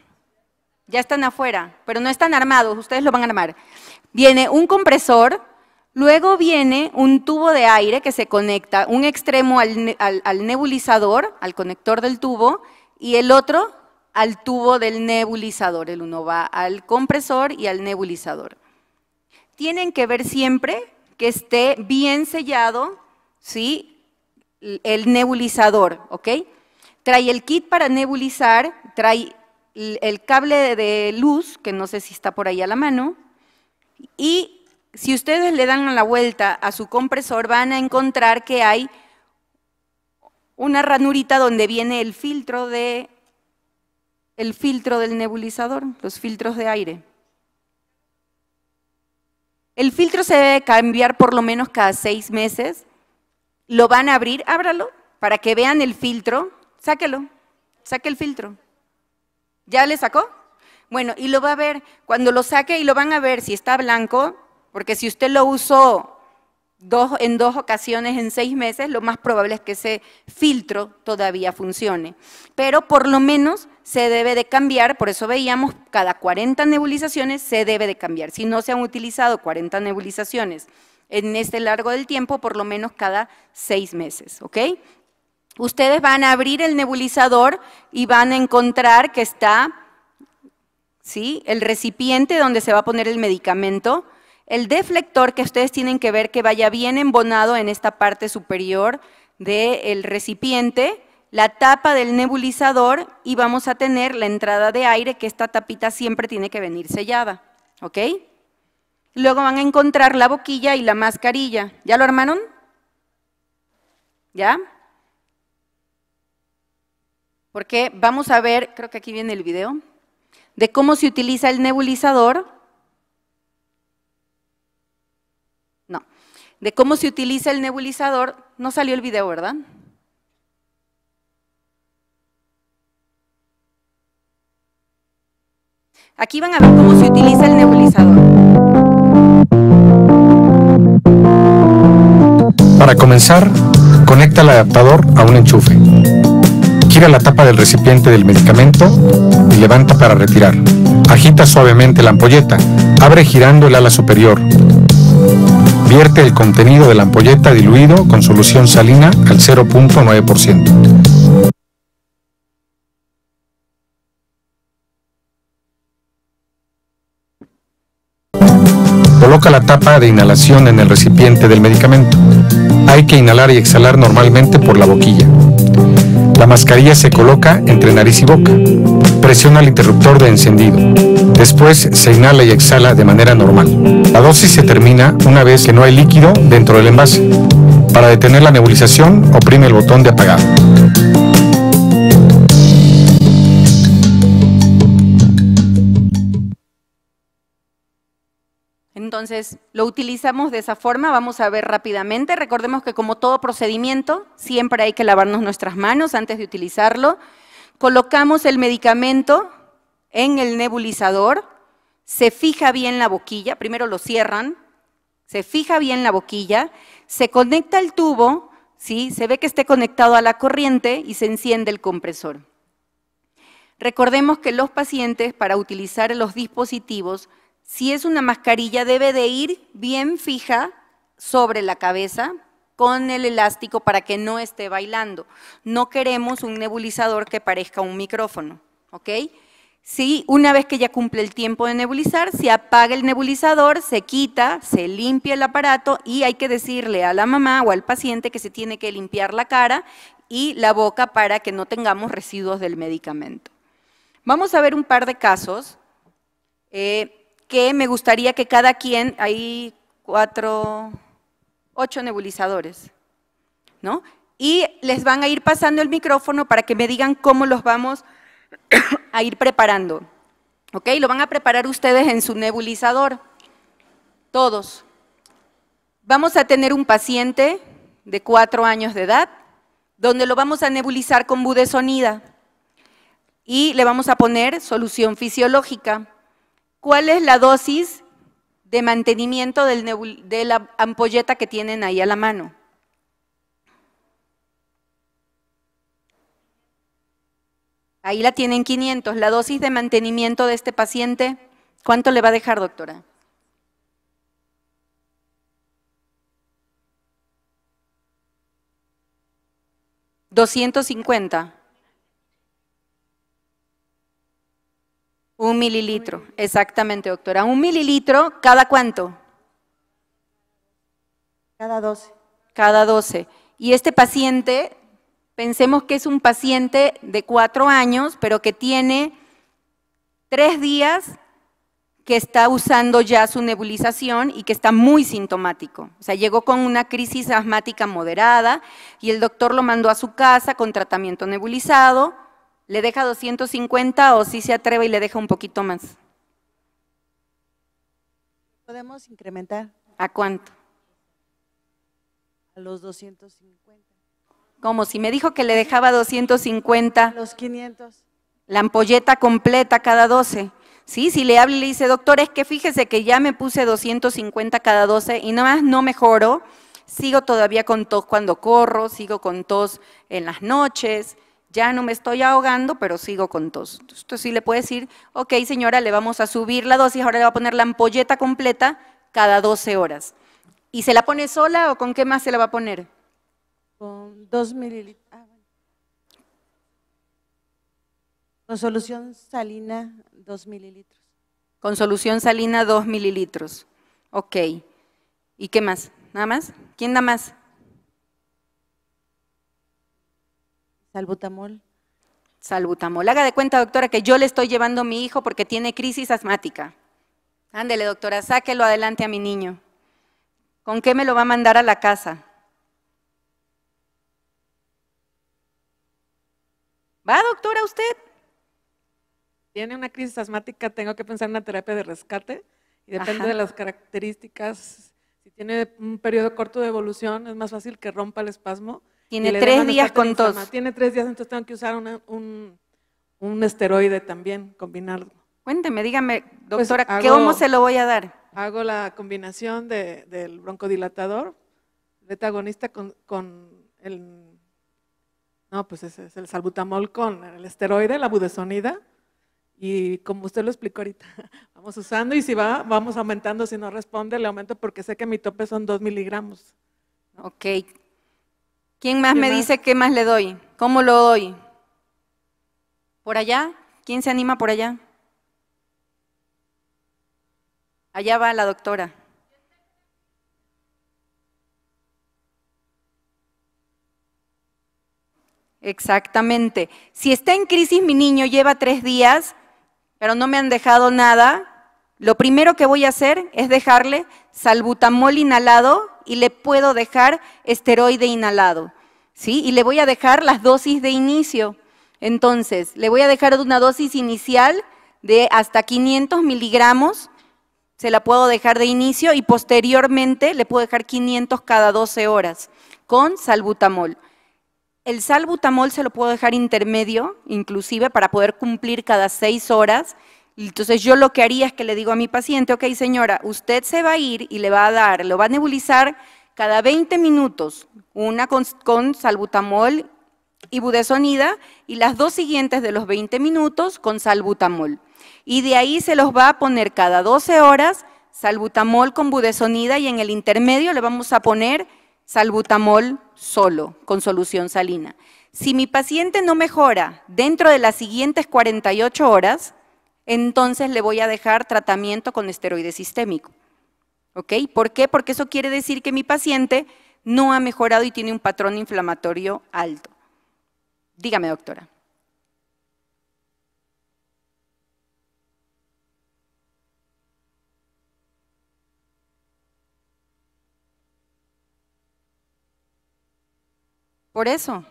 Ya están afuera, pero no están armados, ustedes lo van a armar. Viene un compresor, luego viene un tubo de aire que se conecta, un extremo al nebulizador, al conector del tubo, y el otro al tubo del nebulizador. El uno va al compresor y al nebulizador. Tienen que ver siempre que esté bien sellado, ¿sí? El nebulizador, ¿ok? Trae el kit para nebulizar, trae el cable de luz, que no sé si está por ahí a la mano, y si ustedes le dan la vuelta a su compresor van a encontrar que hay una ranurita donde viene el filtro del nebulizador, los filtros de aire. El filtro se debe cambiar por lo menos cada 6 meses. Lo van a abrir, ábralo, para que vean el filtro. Sáquelo, saque el filtro. ¿Ya le sacó? Bueno, y lo va a ver, cuando lo saque y lo van a ver si está blanco, porque si usted lo usó en 2 ocasiones en 6 meses, lo más probable es que ese filtro todavía funcione. Pero por lo menos se debe de cambiar, por eso veíamos cada 40 nebulizaciones se debe de cambiar. Si no se han utilizado 40 nebulizaciones en este largo del tiempo, por lo menos cada 6 meses, ¿ok? Ustedes van a abrir el nebulizador y van a encontrar que está, ¿sí?, el recipiente donde se va a poner el medicamento, el deflector que ustedes tienen que ver que vaya bien embonado en esta parte superior del recipiente, la tapa del nebulizador y vamos a tener la entrada de aire, que esta tapita siempre tiene que venir sellada, ¿ok? Luego van a encontrar la boquilla y la mascarilla. ¿Ya lo armaron? ¿Ya? Porque vamos a ver, creo que aquí viene el video, de cómo se utiliza el nebulizador. No, de cómo se utiliza el nebulizador. No salió el video, ¿verdad? Aquí van a ver cómo se utiliza el nebulizador. Para comenzar, conecta el adaptador a un enchufe. Gira la tapa del recipiente del medicamento y levanta para retirar. Agita suavemente la ampolleta. Abre girando el ala superior. Vierte el contenido de la ampolleta diluido con solución salina al 0.9%. Coloca la tapa de inhalación en el recipiente del medicamento. Hay que inhalar y exhalar normalmente por la boquilla. La mascarilla se coloca entre nariz y boca. Presiona el interruptor de encendido. Después se inhala y exhala de manera normal. La dosis se termina una vez que no hay líquido dentro del envase. Para detener la nebulización, oprime el botón de apagar. Entonces, lo utilizamos de esa forma, vamos a ver rápidamente. Recordemos que como todo procedimiento, siempre hay que lavarnos nuestras manos antes de utilizarlo. Colocamos el medicamento en el nebulizador, se fija bien la boquilla, primero lo cierran, se fija bien la boquilla, se conecta el tubo, ¿sí? Se ve que esté conectado a la corriente y se enciende el compresor. Recordemos que los pacientes, para utilizar los dispositivos, si es una mascarilla, debe de ir bien fija sobre la cabeza con el elástico para que no esté bailando. No queremos un nebulizador que parezca un micrófono, ¿ok? Sí, una vez que ya cumple el tiempo de nebulizar, se apaga el nebulizador, se quita, se limpia el aparato y hay que decirle a la mamá o al paciente que se tiene que limpiar la cara y la boca para que no tengamos residuos del medicamento. Vamos a ver un par de casos que me gustaría que cada quien, hay 8 nebulizadores, ¿no? Y les van a ir pasando el micrófono para que me digan cómo los vamos a ir preparando, ¿ok? Lo van a preparar ustedes en su nebulizador, todos. Vamos a tener un paciente de 4 años de edad, donde lo vamos a nebulizar con budesonida y le vamos a poner solución fisiológica. ¿Cuál es la dosis de mantenimiento de la ampolleta que tienen ahí a la mano? Ahí la tienen 500. La dosis de mantenimiento de este paciente, ¿cuánto le va a dejar, doctora? ¿250? 1 mililitro, exactamente, doctora. 1 mililitro, ¿cada cuánto? Cada 12. Cada 12. Y este paciente, pensemos que es un paciente de 4 años, pero que tiene 3 días que está usando ya su nebulización y que está muy sintomático. O sea, llegó con una crisis asmática moderada y el doctor lo mandó a su casa con tratamiento nebulizado. ¿Le deja 250 o si se atreve y le deja un poquito más? Podemos incrementar ¿A cuánto? a los 250. Como si me dijo que le dejaba 250. Los 500. La ampolleta completa cada 12. ¿Sí? Si le habla y le dice, doctor, es que fíjese que ya me puse 250 cada 12 y nomás no mejoro, sigo todavía con tos cuando corro, sigo con tos en las noches, ya no me estoy ahogando, pero sigo con tos. Entonces sí le puede decir, ok señora, le vamos a subir la dosis, ahora le va a poner la ampolleta completa cada 12 horas. ¿Y se la pone sola o con qué más se la va a poner? Con 2 mililitros. Con solución salina, 2 mililitros. Con solución salina, 2 mililitros. Ok. ¿Y qué más? ¿Nada más? ¿Quién da más? Salbutamol. Salbutamol. Haga de cuenta, doctora, que yo le estoy llevando a mi hijo porque tiene crisis asmática. Ándele, doctora, sáquelo adelante a mi niño. ¿Con qué me lo va a mandar a la casa? ¿Va, doctora, usted? Tiene una crisis asmática, tengo que pensar en una terapia de rescate y depende Ajá. de las características. Si tiene un periodo corto de evolución, es más fácil que rompa el espasmo. Tiene y le 3 den días con tos. inflamada. Tiene 3 días, entonces tengo que usar un esteroide también, combinarlo. Cuénteme, dígame, Pues doctora, hago- ¿cómo se lo voy a dar? Hago la combinación del broncodilatador, beta agonista con el, no, pues ese es el salbutamol con el esteroide, la budesonida, y como usted lo explicó ahorita, vamos usando y si vamos aumentando, si no responde, le aumento porque sé que mi tope son 2 miligramos. Ok. ¿Quién más ¿Quién me más? dice qué más le doy? ¿Cómo lo doy? ¿Por allá? ¿Quién se anima por allá? Allá va la doctora. Exactamente. Si está en crisis mi niño, lleva 3 días, pero no me han dejado nada, lo primero que voy a hacer es dejarle salbutamol inhalado y le puedo dejar esteroide inhalado, ¿sí? Y le voy a dejar las dosis de inicio. Entonces, le voy a dejar una dosis inicial de hasta 500 miligramos, se la puedo dejar de inicio y posteriormente le puedo dejar 500 cada 12 horas con salbutamol. El salbutamol se lo puedo dejar intermedio, inclusive para poder cumplir cada 6 horas. Entonces yo lo que haría es que le digo a mi paciente, ok señora, usted se va a ir y le va a dar, lo va a nebulizar cada 20 minutos, una con salbutamol y budesonida y las 2 siguientes de los 20 minutos con salbutamol. Y de ahí se los va a poner cada 12 horas salbutamol con budesonida y en el intermedio le vamos a poner salbutamol solo, con solución salina. Si mi paciente no mejora dentro de las siguientes 48 horas, entonces le voy a dejar tratamiento con esteroide sistémico. ¿Ok? ¿Por qué? Porque eso quiere decir que mi paciente no ha mejorado y tiene un patrón inflamatorio alto. Dígame, doctora. Por eso.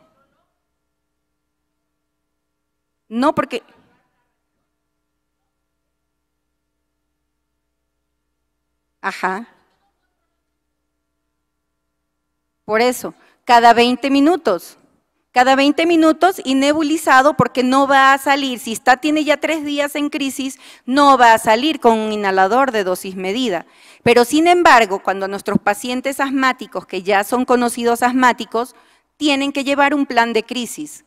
No, porque… Ajá. Por eso, cada 20 minutos. Cada 20 minutos y nebulizado porque no va a salir, si tiene ya 3 días en crisis, no va a salir con un inhalador de dosis medida. Pero sin embargo, cuando nuestros pacientes asmáticos, que ya son conocidos asmáticos, tienen que llevar un plan de crisis,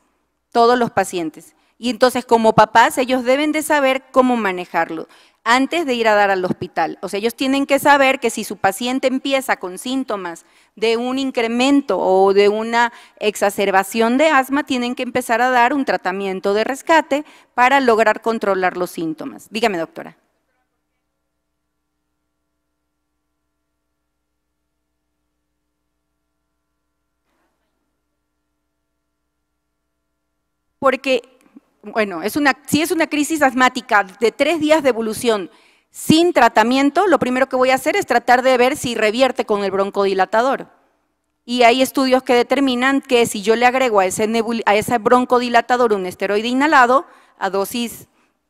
todos los pacientes. Y entonces como papás ellos deben de saber cómo manejarlo antes de ir a dar al hospital. O sea, ellos tienen que saber que si su paciente empieza con síntomas de un incremento o de una exacerbación de asma, tienen que empezar a dar un tratamiento de rescate para lograr controlar los síntomas. Dígame, doctora. Porque, bueno, si es una crisis asmática de 3 días de evolución sin tratamiento, lo primero que voy a hacer es tratar de ver si revierte con el broncodilatador. Y hay estudios que determinan que si yo le agrego a ese broncodilatador un esteroide inhalado a dosis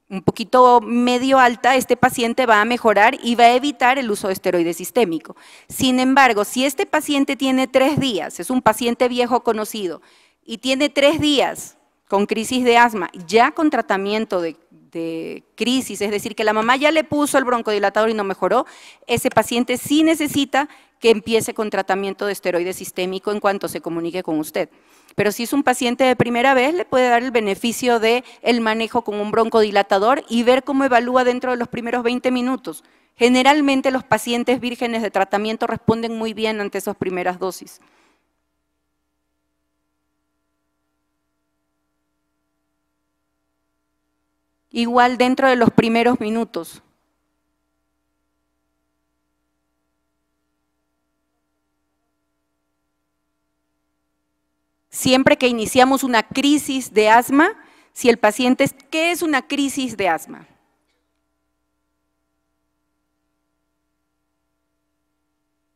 un poquito medio alta, este paciente va a mejorar y va a evitar el uso de esteroide sistémico. Sin embargo, si este paciente tiene 3 días, es un paciente viejo conocido, y tiene 3 días con crisis de asma, ya con tratamiento de crisis, es decir, que la mamá ya le puso el broncodilatador y no mejoró, ese paciente sí necesita que empiece con tratamiento de esteroide sistémico en cuanto se comunique con usted. Pero si es un paciente de primera vez, le puede dar el beneficio del manejo con un broncodilatador y ver cómo evalúa dentro de los primeros 20 minutos. Generalmente los pacientes vírgenes de tratamiento responden muy bien ante esas primeras dosis. Igual dentro de los primeros minutos. siempre que iniciamos una crisis de asma, si el paciente, ¿qué es una crisis de asma?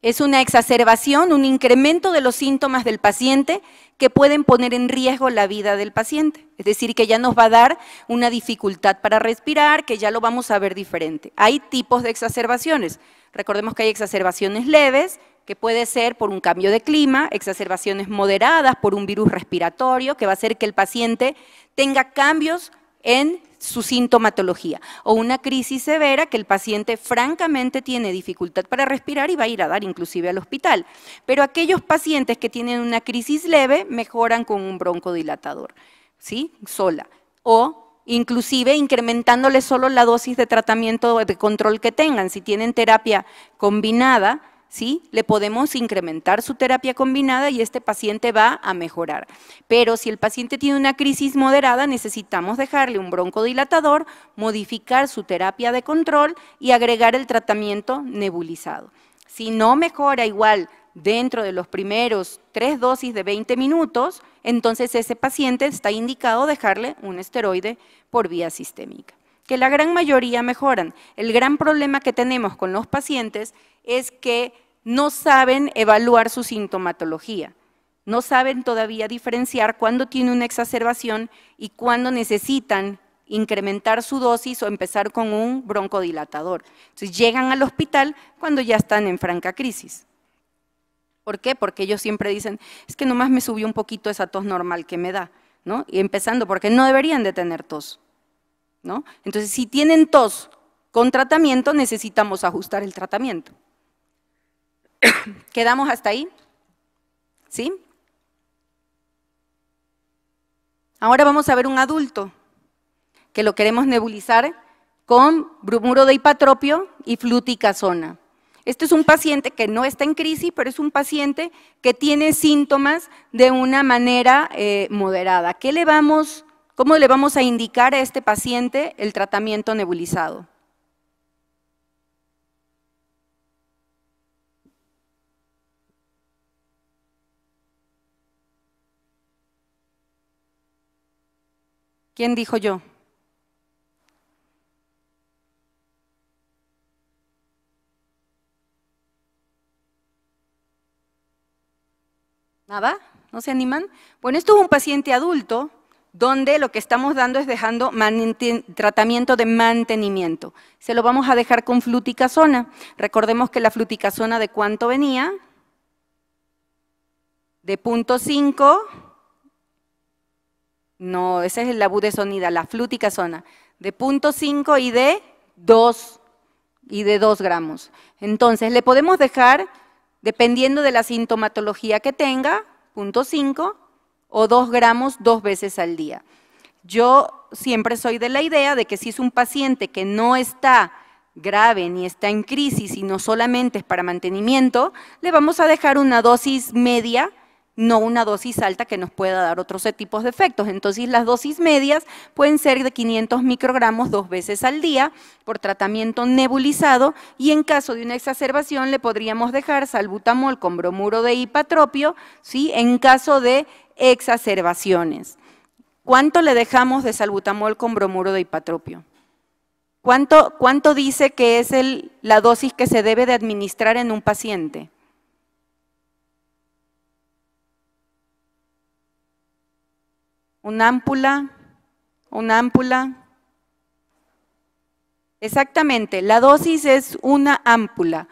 Es una exacerbación, un incremento de los síntomas del paciente que pueden poner en riesgo la vida del paciente. Es decir, que ya nos va a dar una dificultad para respirar, que ya lo vamos a ver diferente. Hay tipos de exacerbaciones. Recordemos que hay exacerbaciones leves, que puede ser por un cambio de clima, exacerbaciones moderadas por un virus respiratorio, que va a hacer que el paciente tenga cambios en su sintomatología, o una crisis severa que el paciente francamente tiene dificultad para respirar y va a ir a dar inclusive al hospital. Pero aquellos pacientes que tienen una crisis leve mejoran con un broncodilatador, ¿sí? Sola, o inclusive incrementándole solo la dosis de tratamiento de control que tengan. Si tienen terapia combinada, ¿sí? Le podemos incrementar su terapia combinada y este paciente va a mejorar. Pero si el paciente tiene una crisis moderada, necesitamos dejarle un broncodilatador, modificar su terapia de control y agregar el tratamiento nebulizado. Si no mejora igual dentro de los primeros 3 dosis de 20 minutos, entonces ese paciente está indicado dejarle un esteroide por vía sistémica. Que la gran mayoría mejoran. El gran problema que tenemos con los pacientes es que no saben evaluar su sintomatología, no saben todavía diferenciar cuándo tiene una exacerbación y cuándo necesitan incrementar su dosis o empezar con un broncodilatador. Entonces llegan al hospital cuando ya están en franca crisis. ¿Por qué? Porque ellos siempre dicen, es que nomás me subió un poquito esa tos normal que me da, ¿no? Y empezando porque no deberían de tener tos, ¿no? Entonces, si tienen tos con tratamiento, necesitamos ajustar el tratamiento. ¿Quedamos hasta ahí? ¿Sí? Ahora vamos a ver un adulto que lo queremos nebulizar con bromuro de hipatropio y fluticasona. Este es un paciente que no está en crisis, pero es un paciente que tiene síntomas de una manera moderada. ¿Cómo le vamos a indicar a este paciente el tratamiento nebulizado? ¿Quién dijo yo? ¿Nada? ¿No se animan? Bueno, esto es un paciente adulto donde lo que estamos dando es dejando tratamiento de mantenimiento. Se lo vamos a dejar con fluticasona. Recordemos que la fluticasona, ¿de cuánto venía? De 0.5. No, esa es la budesonida, la fluticasona. De 0.5 y de 2 gramos. Entonces, le podemos dejar, dependiendo de la sintomatología que tenga, 0.5 o 2 gramos 2 veces al día. Yo siempre soy de la idea de que si es un paciente que no está grave ni está en crisis y no solamente es para mantenimiento, le vamos a dejar una dosis media, no una dosis alta que nos pueda dar otros tipos de efectos. Entonces, las dosis medias pueden ser de 500 microgramos 2 veces al día por tratamiento nebulizado y en caso de una exacerbación le podríamos dejar salbutamol con bromuro de hipatropio, ¿sí? En caso de exacerbaciones. ¿Cuánto le dejamos de salbutamol con bromuro de hipatropio? ¿Cuánto dice que es la dosis que se debe de administrar en un paciente? ¿Una ámpula? Exactamente, la dosis es una ámpula.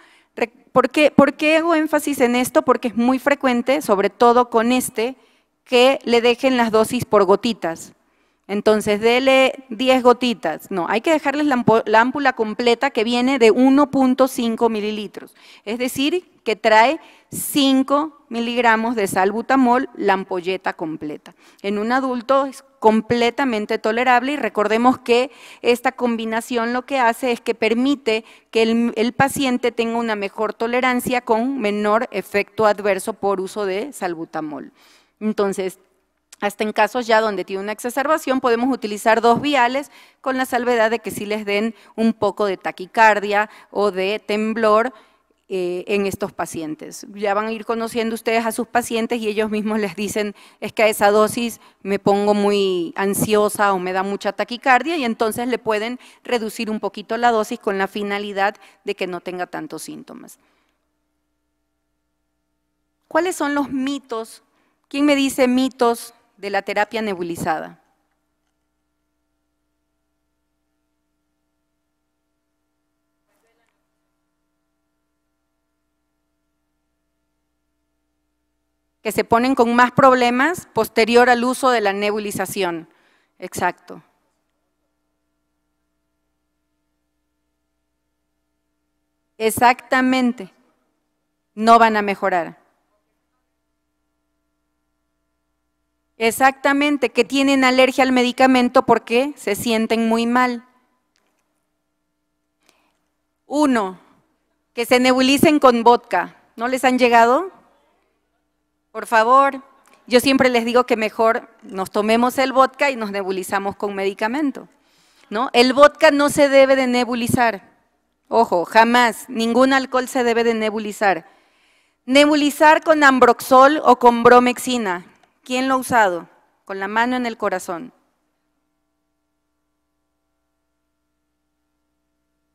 ¿Por qué hago énfasis en esto? Porque es muy frecuente, sobre todo con que le dejen las dosis por gotitas. Entonces, dele 10 gotitas. No, hay que dejarles la ámpula completa que viene de 1.5 mililitros. Es decir, que trae 5 miligramos de salbutamol, la ampolleta completa. En un adulto es completamente tolerable y recordemos que esta combinación lo que hace es que permite que el paciente tenga una mejor tolerancia con menor efecto adverso por uso de salbutamol. Entonces, hasta en casos ya donde tiene una exacerbación podemos utilizar 2 viales con la salvedad de que sí les den un poco de taquicardia o de temblor en estos pacientes. Ya van a ir conociendo ustedes a sus pacientes y ellos mismos les dicen, es que a esa dosis me pongo muy ansiosa o me da mucha taquicardia, y entonces le pueden reducir un poquito la dosis con la finalidad de que no tenga tantos síntomas. ¿Cuáles son los mitos? ¿Quién me dice mitos de la terapia nebulizada? Que se ponen con más problemas posterior al uso de la nebulización. Exacto. Exactamente. No van a mejorar. Exactamente, que tienen alergia al medicamento porque se sienten muy mal. 1, que se nebulicen con vodka. ¿No les han llegado? Por favor, yo siempre les digo que mejor nos tomemos el vodka y nos nebulizamos con medicamento, ¿no? El vodka no se debe de nebulizar, ojo, jamás, ningún alcohol se debe de nebulizar. Nebulizar con ambroxol o con bromexina, ¿quién lo ha usado? Con la mano en el corazón.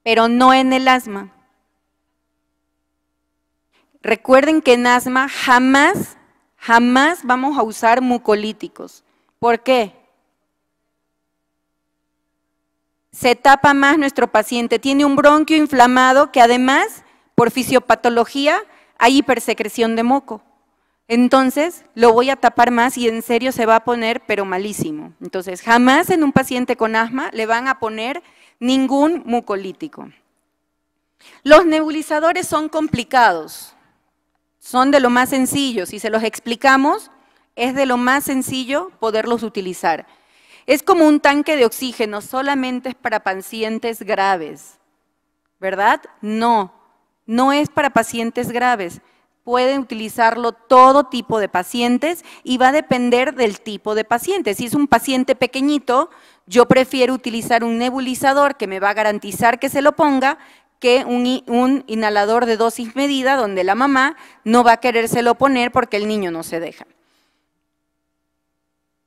Pero no en el asma. Recuerden que en asma jamás vamos a usar mucolíticos. ¿Por qué? Se tapa más nuestro paciente, tiene un bronquio inflamado que además, por fisiopatología, hay hipersecreción de moco. Entonces, lo voy a tapar más y en serio se va a poner, pero malísimo. Entonces, jamás en un paciente con asma le van a poner ningún mucolítico. Los nebulizadores son complicados. Son de lo más sencillo, si se los explicamos, es de lo más sencillo poderlos utilizar. Es como un tanque de oxígeno, solamente es para pacientes graves, ¿verdad? No, no es para pacientes graves. Pueden utilizarlo todo tipo de pacientes y va a depender del tipo de paciente. Si es un paciente pequeñito, yo prefiero utilizar un nebulizador que me va a garantizar que se lo ponga, que un inhalador de dosis medida donde la mamá no va a querérselo poner porque el niño no se deja.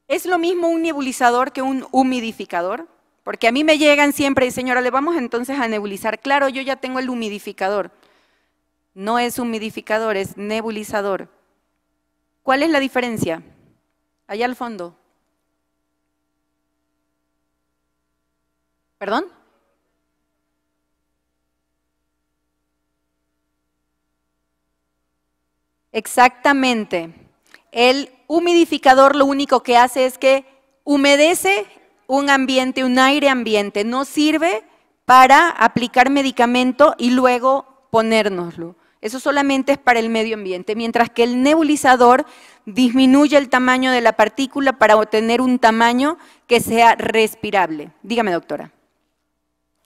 ¿Es lo mismo un nebulizador que un humidificador? Porque a mí me llegan siempre y señora, le vamos entonces a nebulizar. Claro, yo ya tengo el humidificador. No es humidificador, es nebulizador. ¿Cuál es la diferencia? Allá al fondo. ¿Perdón? Exactamente. El humidificador lo único que hace es que humedece un ambiente, un aire ambiente. No sirve para aplicar medicamento y luego ponérnoslo. Eso solamente es para el medio ambiente, mientras que el nebulizador disminuye el tamaño de la partícula para obtener un tamaño que sea respirable. Dígame, doctora.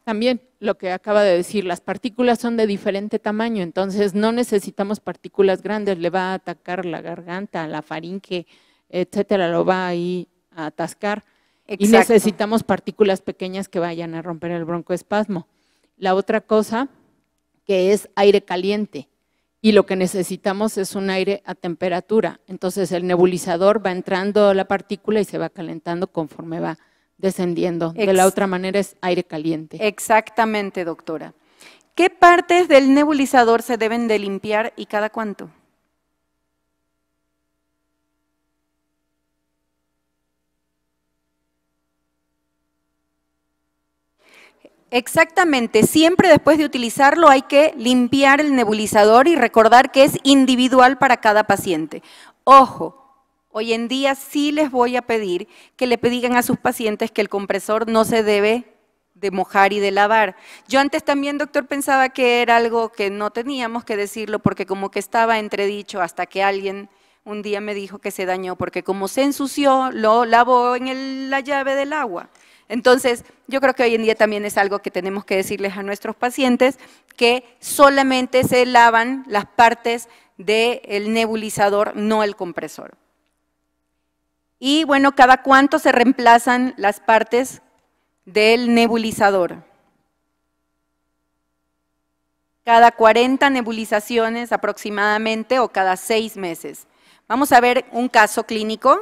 También lo que acaba de decir, las partículas son de diferente tamaño, entonces no necesitamos partículas grandes, le va a atacar la garganta, la faringe, etcétera, lo va ahí a atascar. Exacto. Y necesitamos partículas pequeñas que vayan a romper el broncoespasmo. La otra cosa que es aire caliente y lo que necesitamos es un aire a temperatura, entonces el nebulizador va entrando la partícula y se va calentando conforme va descendiendo. De la otra manera es aire caliente. Exactamente, doctora. ¿Qué partes del nebulizador se deben de limpiar y cada cuánto? Exactamente, siempre después de utilizarlo hay que limpiar el nebulizador y recordar que es individual para cada paciente. Ojo, hoy en día sí les voy a pedir que le digan a sus pacientes que el compresor no se debe de mojar y de lavar. Yo antes también, doctor, pensaba que era algo que no teníamos que decirlo porque como que estaba entredicho hasta que alguien un día me dijo que se dañó porque como se ensució, lo lavó en la llave del agua. Entonces, yo creo que hoy en día también es algo que tenemos que decirles a nuestros pacientes, que solamente se lavan las partes del nebulizador, no el compresor. Y bueno, ¿cada cuánto se reemplazan las partes del nebulizador? cada 40 nebulizaciones aproximadamente o cada 6 meses. Vamos a ver un caso clínico.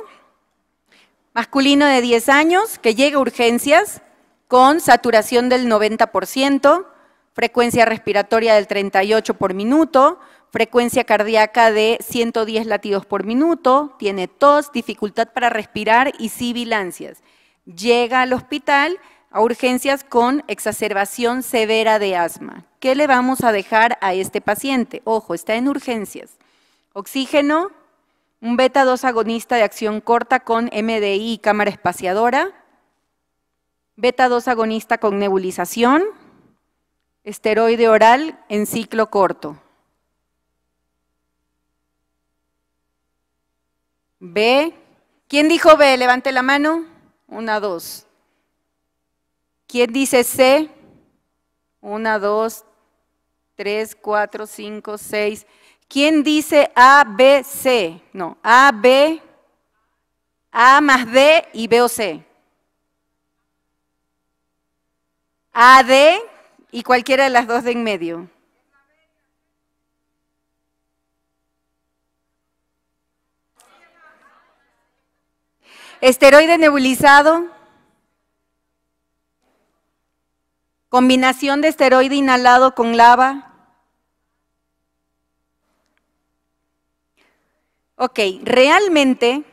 Masculino de 10 años que llega a urgencias con saturación del 90%, frecuencia respiratoria del 38 por minuto, frecuencia cardíaca de 110 latidos por minuto, tiene tos, dificultad para respirar y sibilancias. Llega al hospital a urgencias con exacerbación severa de asma. ¿Qué le vamos a dejar a este paciente? Ojo, está en urgencias. Oxígeno, un beta-2 agonista de acción corta con MDI y cámara espaciadora, beta-2 agonista con nebulización, esteroide oral en ciclo corto. B. ¿Quién dijo B? Levante la mano. 1, 2. ¿Quién dice C? 1, 2, 3, 4, 5, 6. ¿Quién dice A, B, C? No, A, B, A más D y B o C. A, D y cualquiera de las dos de en medio. Esteroide nebulizado. Combinación de esteroide inhalado con LABA. Ok, realmente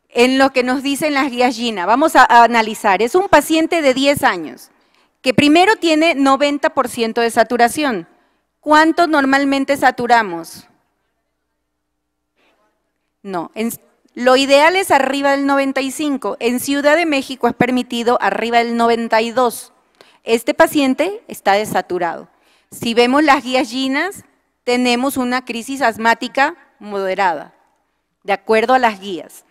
en lo que nos dicen las guías GINA, vamos a analizar, es un paciente de 10 años que primero tiene 90% de saturación. ¿Cuánto normalmente saturamos? No, lo ideal es arriba del 95, en Ciudad de México es permitido arriba del 92. Este paciente está desaturado. Si vemos las guías GINA, tenemos una crisis asmática moderada, de acuerdo a las guías.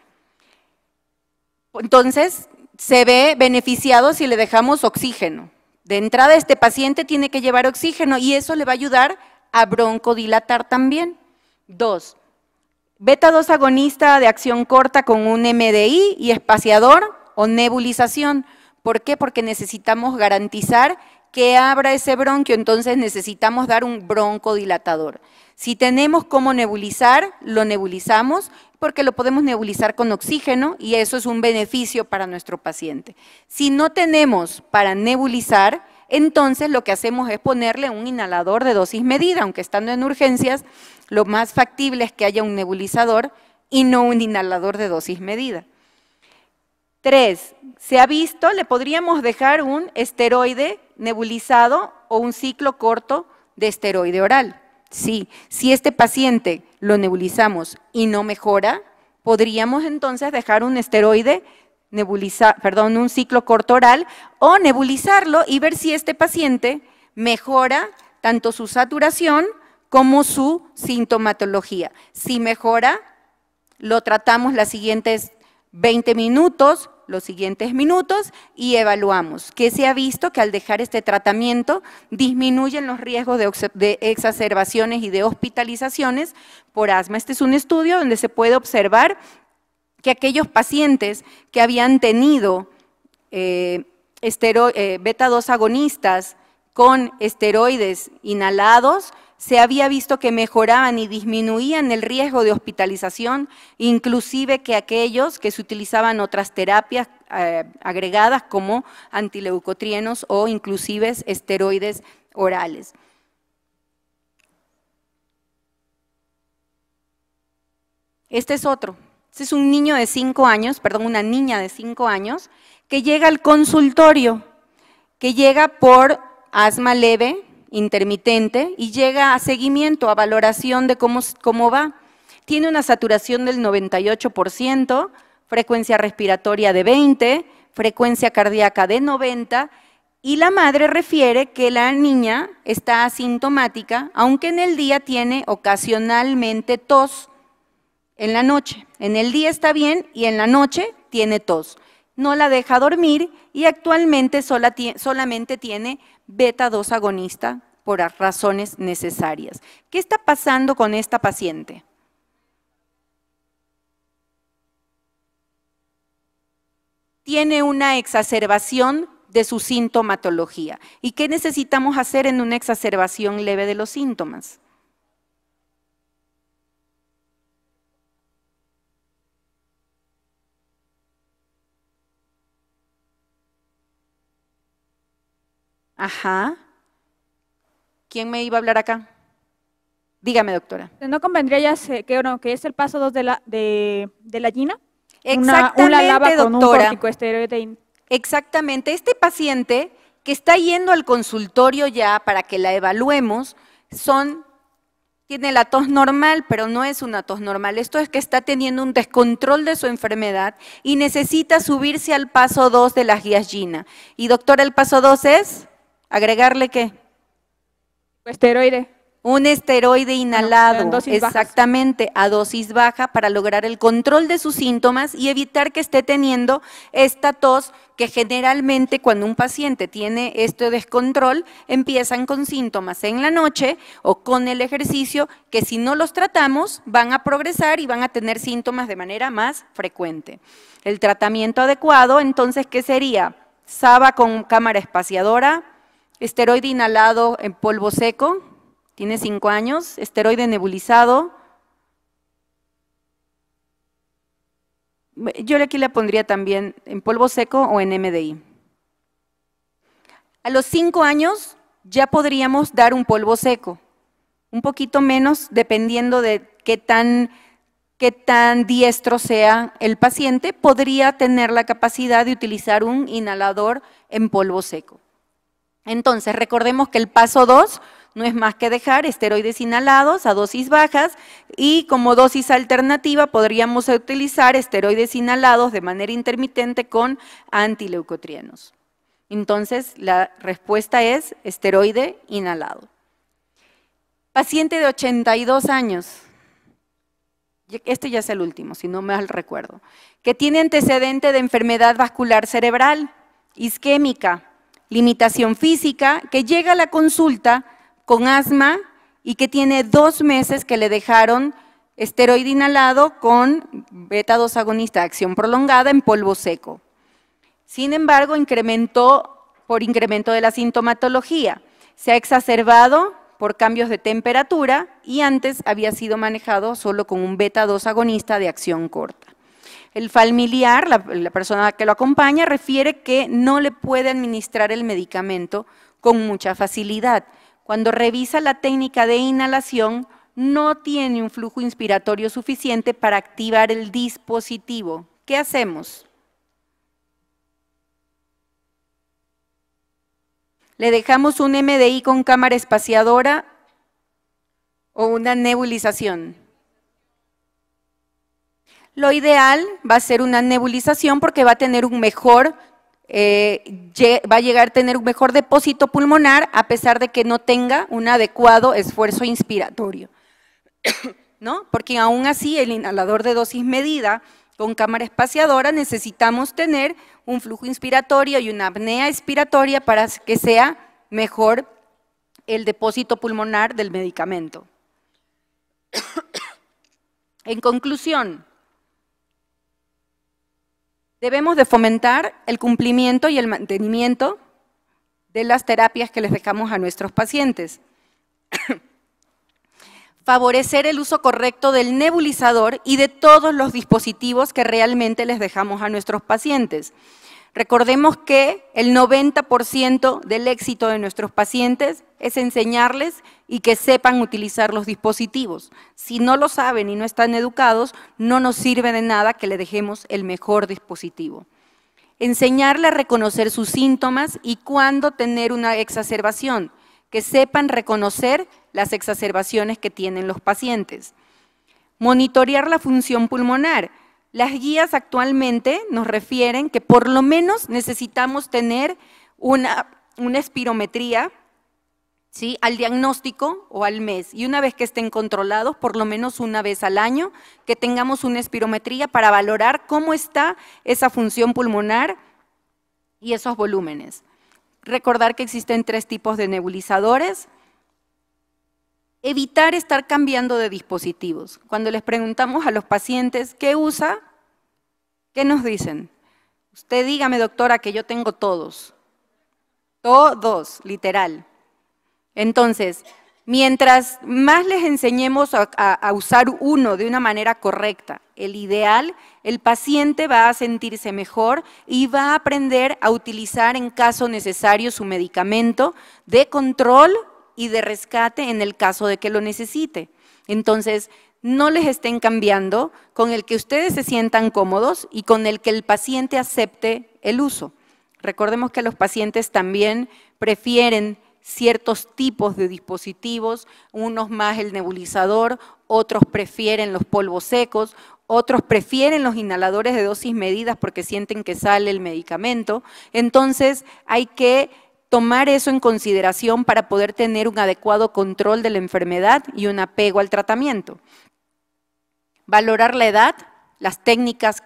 Entonces, se ve beneficiado si le dejamos oxígeno. De entrada, este paciente tiene que llevar oxígeno y eso le va a ayudar a broncodilatar también. 2. Beta-2 agonista de acción corta con un MDI y espaciador o nebulización. ¿Por qué? Porque necesitamos garantizar que abra ese bronquio, entonces necesitamos dar un broncodilatador. Si tenemos cómo nebulizar, lo nebulizamos porque lo podemos nebulizar con oxígeno y eso es un beneficio para nuestro paciente. Si no tenemos para nebulizar, entonces lo que hacemos es ponerle un inhalador de dosis medida, aunque estando en urgencias, lo más factible es que haya un nebulizador y no un inhalador de dosis medida. 3. Se ha visto, le podríamos dejar un esteroide nebulizado o un ciclo corto de esteroide oral. Sí, si este paciente lo nebulizamos y no mejora, podríamos entonces dejar un esteroide un ciclo corto oral o nebulizarlo y ver si este paciente mejora tanto su saturación como su sintomatología. Si mejora, lo tratamos los siguientes 20 minutos, los siguientes minutos y evaluamos que se ha visto que al dejar este tratamiento disminuyen los riesgos de exacerbaciones y de hospitalizaciones por asma. Este es un estudio donde se puede observar que aquellos pacientes que habían tenido beta-2 agonistas con esteroides inhalados, se había visto que mejoraban y disminuían el riesgo de hospitalización, inclusive que aquellos que se utilizaban otras terapias agregadas como antileucotrienos o inclusive esteroides orales. Este es otro. Este es un niño de 5 años, perdón, una niña de 5 años, que llega al consultorio, que llega por asma leve, intermitente, y llega a seguimiento, a valoración de cómo va. Tiene una saturación del 98%, frecuencia respiratoria de 20, frecuencia cardíaca de 90, y la madre refiere que la niña está asintomática, aunque en el día tiene ocasionalmente tos. En la noche, en el día está bien y en la noche tiene tos. No la deja dormir y actualmente solamente tiene beta-2 agonista por razones necesarias. ¿Qué está pasando con esta paciente? Tiene una exacerbación de su sintomatología. ¿Y qué necesitamos hacer en una exacerbación leve de los síntomas? Ajá. ¿Quién me iba a hablar acá? Dígame, doctora. ¿No convendría ya que es el paso 2 de la GINA? Exactamente, una lava con un doctora. corticosteroide. Exactamente. Este paciente que está yendo al consultorio ya para que la evaluemos, tiene la tos normal, pero no es una tos normal. Esto es que está teniendo un descontrol de su enfermedad y necesita subirse al paso 2 de las guías GINA. Y doctora, el paso 2 es agregarle ¿qué? Esteroide. Un esteroide inhalado, en dosis bajas. exactamente, a dosis baja para lograr el control de sus síntomas y evitar que esté teniendo esta tos que generalmente cuando un paciente tiene este descontrol empiezan con síntomas en la noche o con el ejercicio que si no los tratamos van a progresar y van a tener síntomas de manera más frecuente. El tratamiento adecuado, entonces, ¿qué sería? SABA con cámara espaciadora, esteroide inhalado en polvo seco. Tiene 5 años, esteroide nebulizado. Yo aquí le pondría también en polvo seco o en MDI. A los 5 años ya podríamos dar un polvo seco, un poquito menos dependiendo de qué tan diestro sea el paciente, podría tener la capacidad de utilizar un inhalador en polvo seco. Entonces, recordemos que el paso 2 no es más que dejar esteroides inhalados a dosis bajas y como dosis alternativa podríamos utilizar esteroides inhalados de manera intermitente con antileucotrienos. Entonces, la respuesta es esteroide inhalado. Paciente de 82 años, este ya es el último, si no mal recuerdo, que tiene antecedente de enfermedad vascular cerebral, isquémica, limitación física, que llega a la consulta con asma y que tiene 2 meses que le dejaron esteroide inhalado con beta-2 agonista de acción prolongada en polvo seco. Sin embargo, por incremento de la sintomatología, se ha exacerbado por cambios de temperatura y antes había sido manejado solo con un beta-2 agonista de acción corta. El familiar, la persona que lo acompaña, refiere que no le puede administrar el medicamento con mucha facilidad. Cuando revisa la técnica de inhalación, no tiene un flujo inspiratorio suficiente para activar el dispositivo. ¿Qué hacemos? ¿Le dejamos un MDI con cámara espaciadora o una nebulización? Lo ideal va a ser una nebulización porque va a tener un mejor va a llegar a tener un mejor depósito pulmonar a pesar de que no tenga un adecuado esfuerzo inspiratorio, ¿no? Porque aún así el inhalador de dosis medida con cámara espaciadora necesitamos tener un flujo inspiratorio y una apnea expiratoria para que sea mejor el depósito pulmonar del medicamento. En conclusión, debemos de fomentar el cumplimiento y el mantenimiento de las terapias que les dejamos a nuestros pacientes. Favorecer el uso correcto del nebulizador y de todos los dispositivos que realmente les dejamos a nuestros pacientes. Recordemos que el 90% del éxito de nuestros pacientes es enseñarles y que sepan utilizar los dispositivos. Si no lo saben y no están educados, no nos sirve de nada que le dejemos el mejor dispositivo. Enseñarle a reconocer sus síntomas y cuándo tener una exacerbación, que sepan reconocer las exacerbaciones que tienen los pacientes. Monitorear la función pulmonar. Las guías actualmente nos refieren que por lo menos necesitamos tener una espirometría, ¿sí?, al diagnóstico o al mes, y una vez que estén controlados, por lo menos una vez al año, que tengamos una espirometría para valorar cómo está esa función pulmonar y esos volúmenes. Recordar que existen 3 tipos de nebulizadores. Evitar estar cambiando de dispositivos. Cuando les preguntamos a los pacientes qué usa, ¿qué nos dicen? Usted dígame, doctora, que yo tengo todos. Todos, literal. Entonces, mientras más les enseñemos a usar uno de una manera correcta, el ideal, el paciente va a sentirse mejor y va a aprender a utilizar en caso necesario su medicamento de control y de rescate en el caso de que lo necesite. Entonces, no les estén cambiando con el que ustedes se sientan cómodos y con el que el paciente acepte el uso. Recordemos que los pacientes también prefieren ciertos tipos de dispositivos, unos más el nebulizador, otros prefieren los polvos secos, otros prefieren los inhaladores de dosis medidas porque sienten que sale el medicamento. Entonces, hay que tomar eso en consideración para poder tener un adecuado control de la enfermedad y un apego al tratamiento. Valorar la edad, las técnicas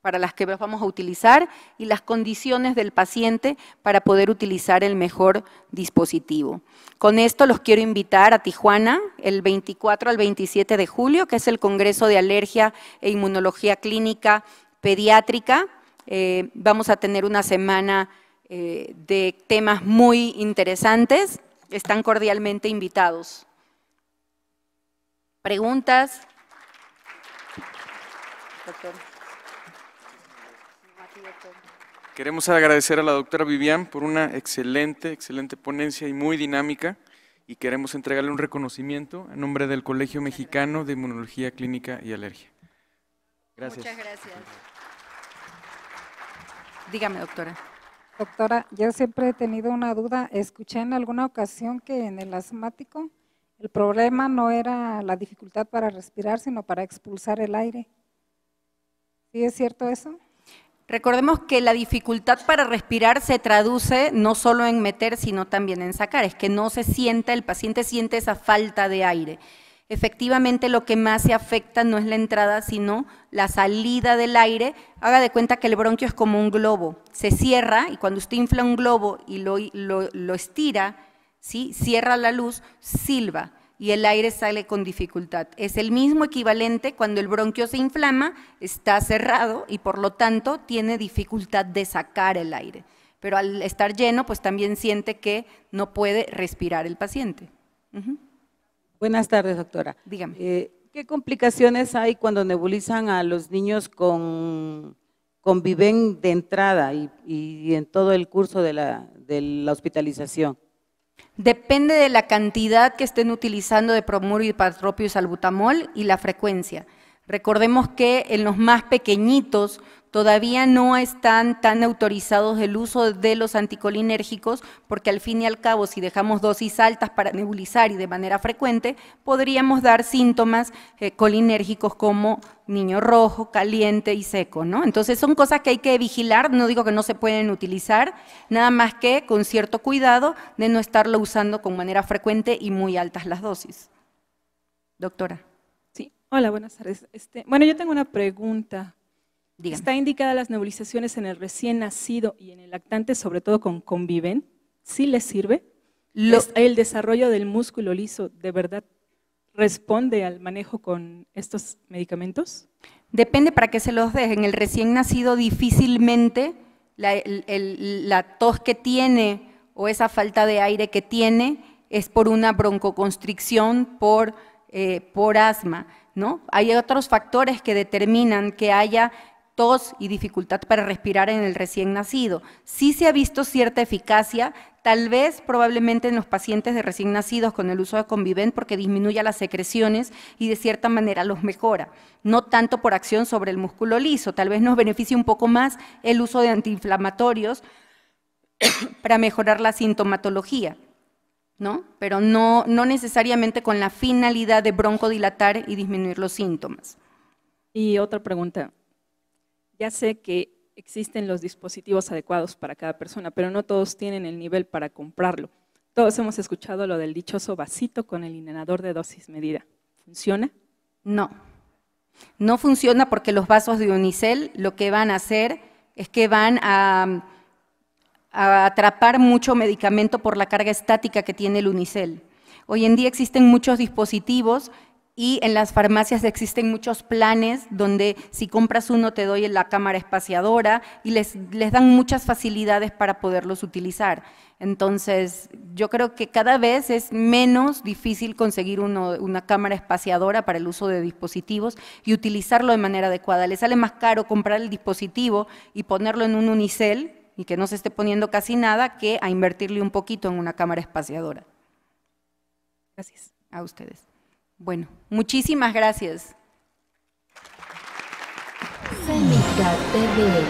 para las que vamos a utilizar y las condiciones del paciente para poder utilizar el mejor dispositivo. Con esto los quiero invitar a Tijuana el 24 al 27 de julio, que es el Congreso de Alergia e Inmunología Clínica Pediátrica. Vamos a tener una semana de temas muy interesantes. Están cordialmente invitados. ¿Preguntas? Doctor. Queremos agradecer a la doctora Vivian por una excelente ponencia y muy dinámica, y queremos entregarle un reconocimiento en nombre del Colegio Mexicano de Inmunología Clínica y Alergia. Gracias. Muchas gracias. Dígame, doctora. Doctora, yo siempre he tenido una duda. Escuché en alguna ocasión que en el asmático el problema no era la dificultad para respirar, sino para expulsar el aire. ¿Sí es cierto eso? Recordemos que la dificultad para respirar se traduce no solo en meter, sino también en sacar. Es que no se sienta, el paciente siente esa falta de aire. Efectivamente, lo que más se afecta no es la entrada, sino la salida del aire. Haga de cuenta que el bronquio es como un globo. Se cierra y cuando usted infla un globo y lo estira, ¿sí? Cierra la luz, silba y el aire sale con dificultad. Es el mismo equivalente cuando el bronquio se inflama, está cerrado y por lo tanto tiene dificultad de sacar el aire. Pero al estar lleno, pues también siente que no puede respirar el paciente. Buenas tardes, doctora. Dígame. ¿Qué complicaciones hay cuando nebulizan a los niños con Viven de entrada y en todo el curso de la hospitalización? Depende de la cantidad que estén utilizando de bromuro, hipatropio y salbutamol y la frecuencia. Recordemos que en los más pequeñitos todavía no están tan autorizados el uso de los anticolinérgicos, porque al fin y al cabo, si dejamos dosis altas para nebulizar y de manera frecuente, podríamos dar síntomas colinérgicos como niño rojo, caliente y seco, ¿no? Entonces son cosas que hay que vigilar, no digo que no se pueden utilizar, nada más que con cierto cuidado de no estarlo usando con manera frecuente y muy altas las dosis. Doctora. Sí, hola, buenas tardes. Bueno, yo tengo una pregunta. Dígame. ¿Está indicada las nebulizaciones en el recién nacido y en el lactante, sobre todo con Conviven? ¿Sí les sirve? ¿El desarrollo del músculo liso de verdad responde al manejo con estos medicamentos? Depende para qué se los deje. En el recién nacido difícilmente la tos que tiene o esa falta de aire que tiene es por una broncoconstricción, por asma, ¿no? Hay otros factores que determinan que haya tos y dificultad para respirar en el recién nacido. Sí se ha visto cierta eficacia, tal vez probablemente en los pacientes de recién nacidos con el uso de Conviven, porque disminuye las secreciones y de cierta manera los mejora. No tanto por acción sobre el músculo liso, tal vez nos beneficie un poco más el uso de antiinflamatorios para mejorar la sintomatología, ¿no? Pero no necesariamente con la finalidad de broncodilatar y disminuir los síntomas. Y otra pregunta. Ya sé que existen los dispositivos adecuados para cada persona, pero no todos tienen el nivel para comprarlo. Todos hemos escuchado lo del dichoso vasito con el inhalador de dosis medida. ¿Funciona? No, no funciona porque los vasos de Unicel lo que van a hacer es que van a atrapar mucho medicamento por la carga estática que tiene el Unicel. Hoy en día existen muchos dispositivos Y en las farmacias existen muchos planes donde si compras uno te doy la cámara espaciadora y les dan muchas facilidades para poderlos utilizar. Entonces, yo creo que cada vez es menos difícil conseguir una cámara espaciadora para el uso de dispositivos y utilizarlo de manera adecuada. Le sale más caro comprar el dispositivo y ponerlo en un unicel y que no se esté poniendo casi nada que a invertirle un poquito en una cámara espaciadora. Gracias. A ustedes. Bueno, muchísimas gracias. Cénica TV.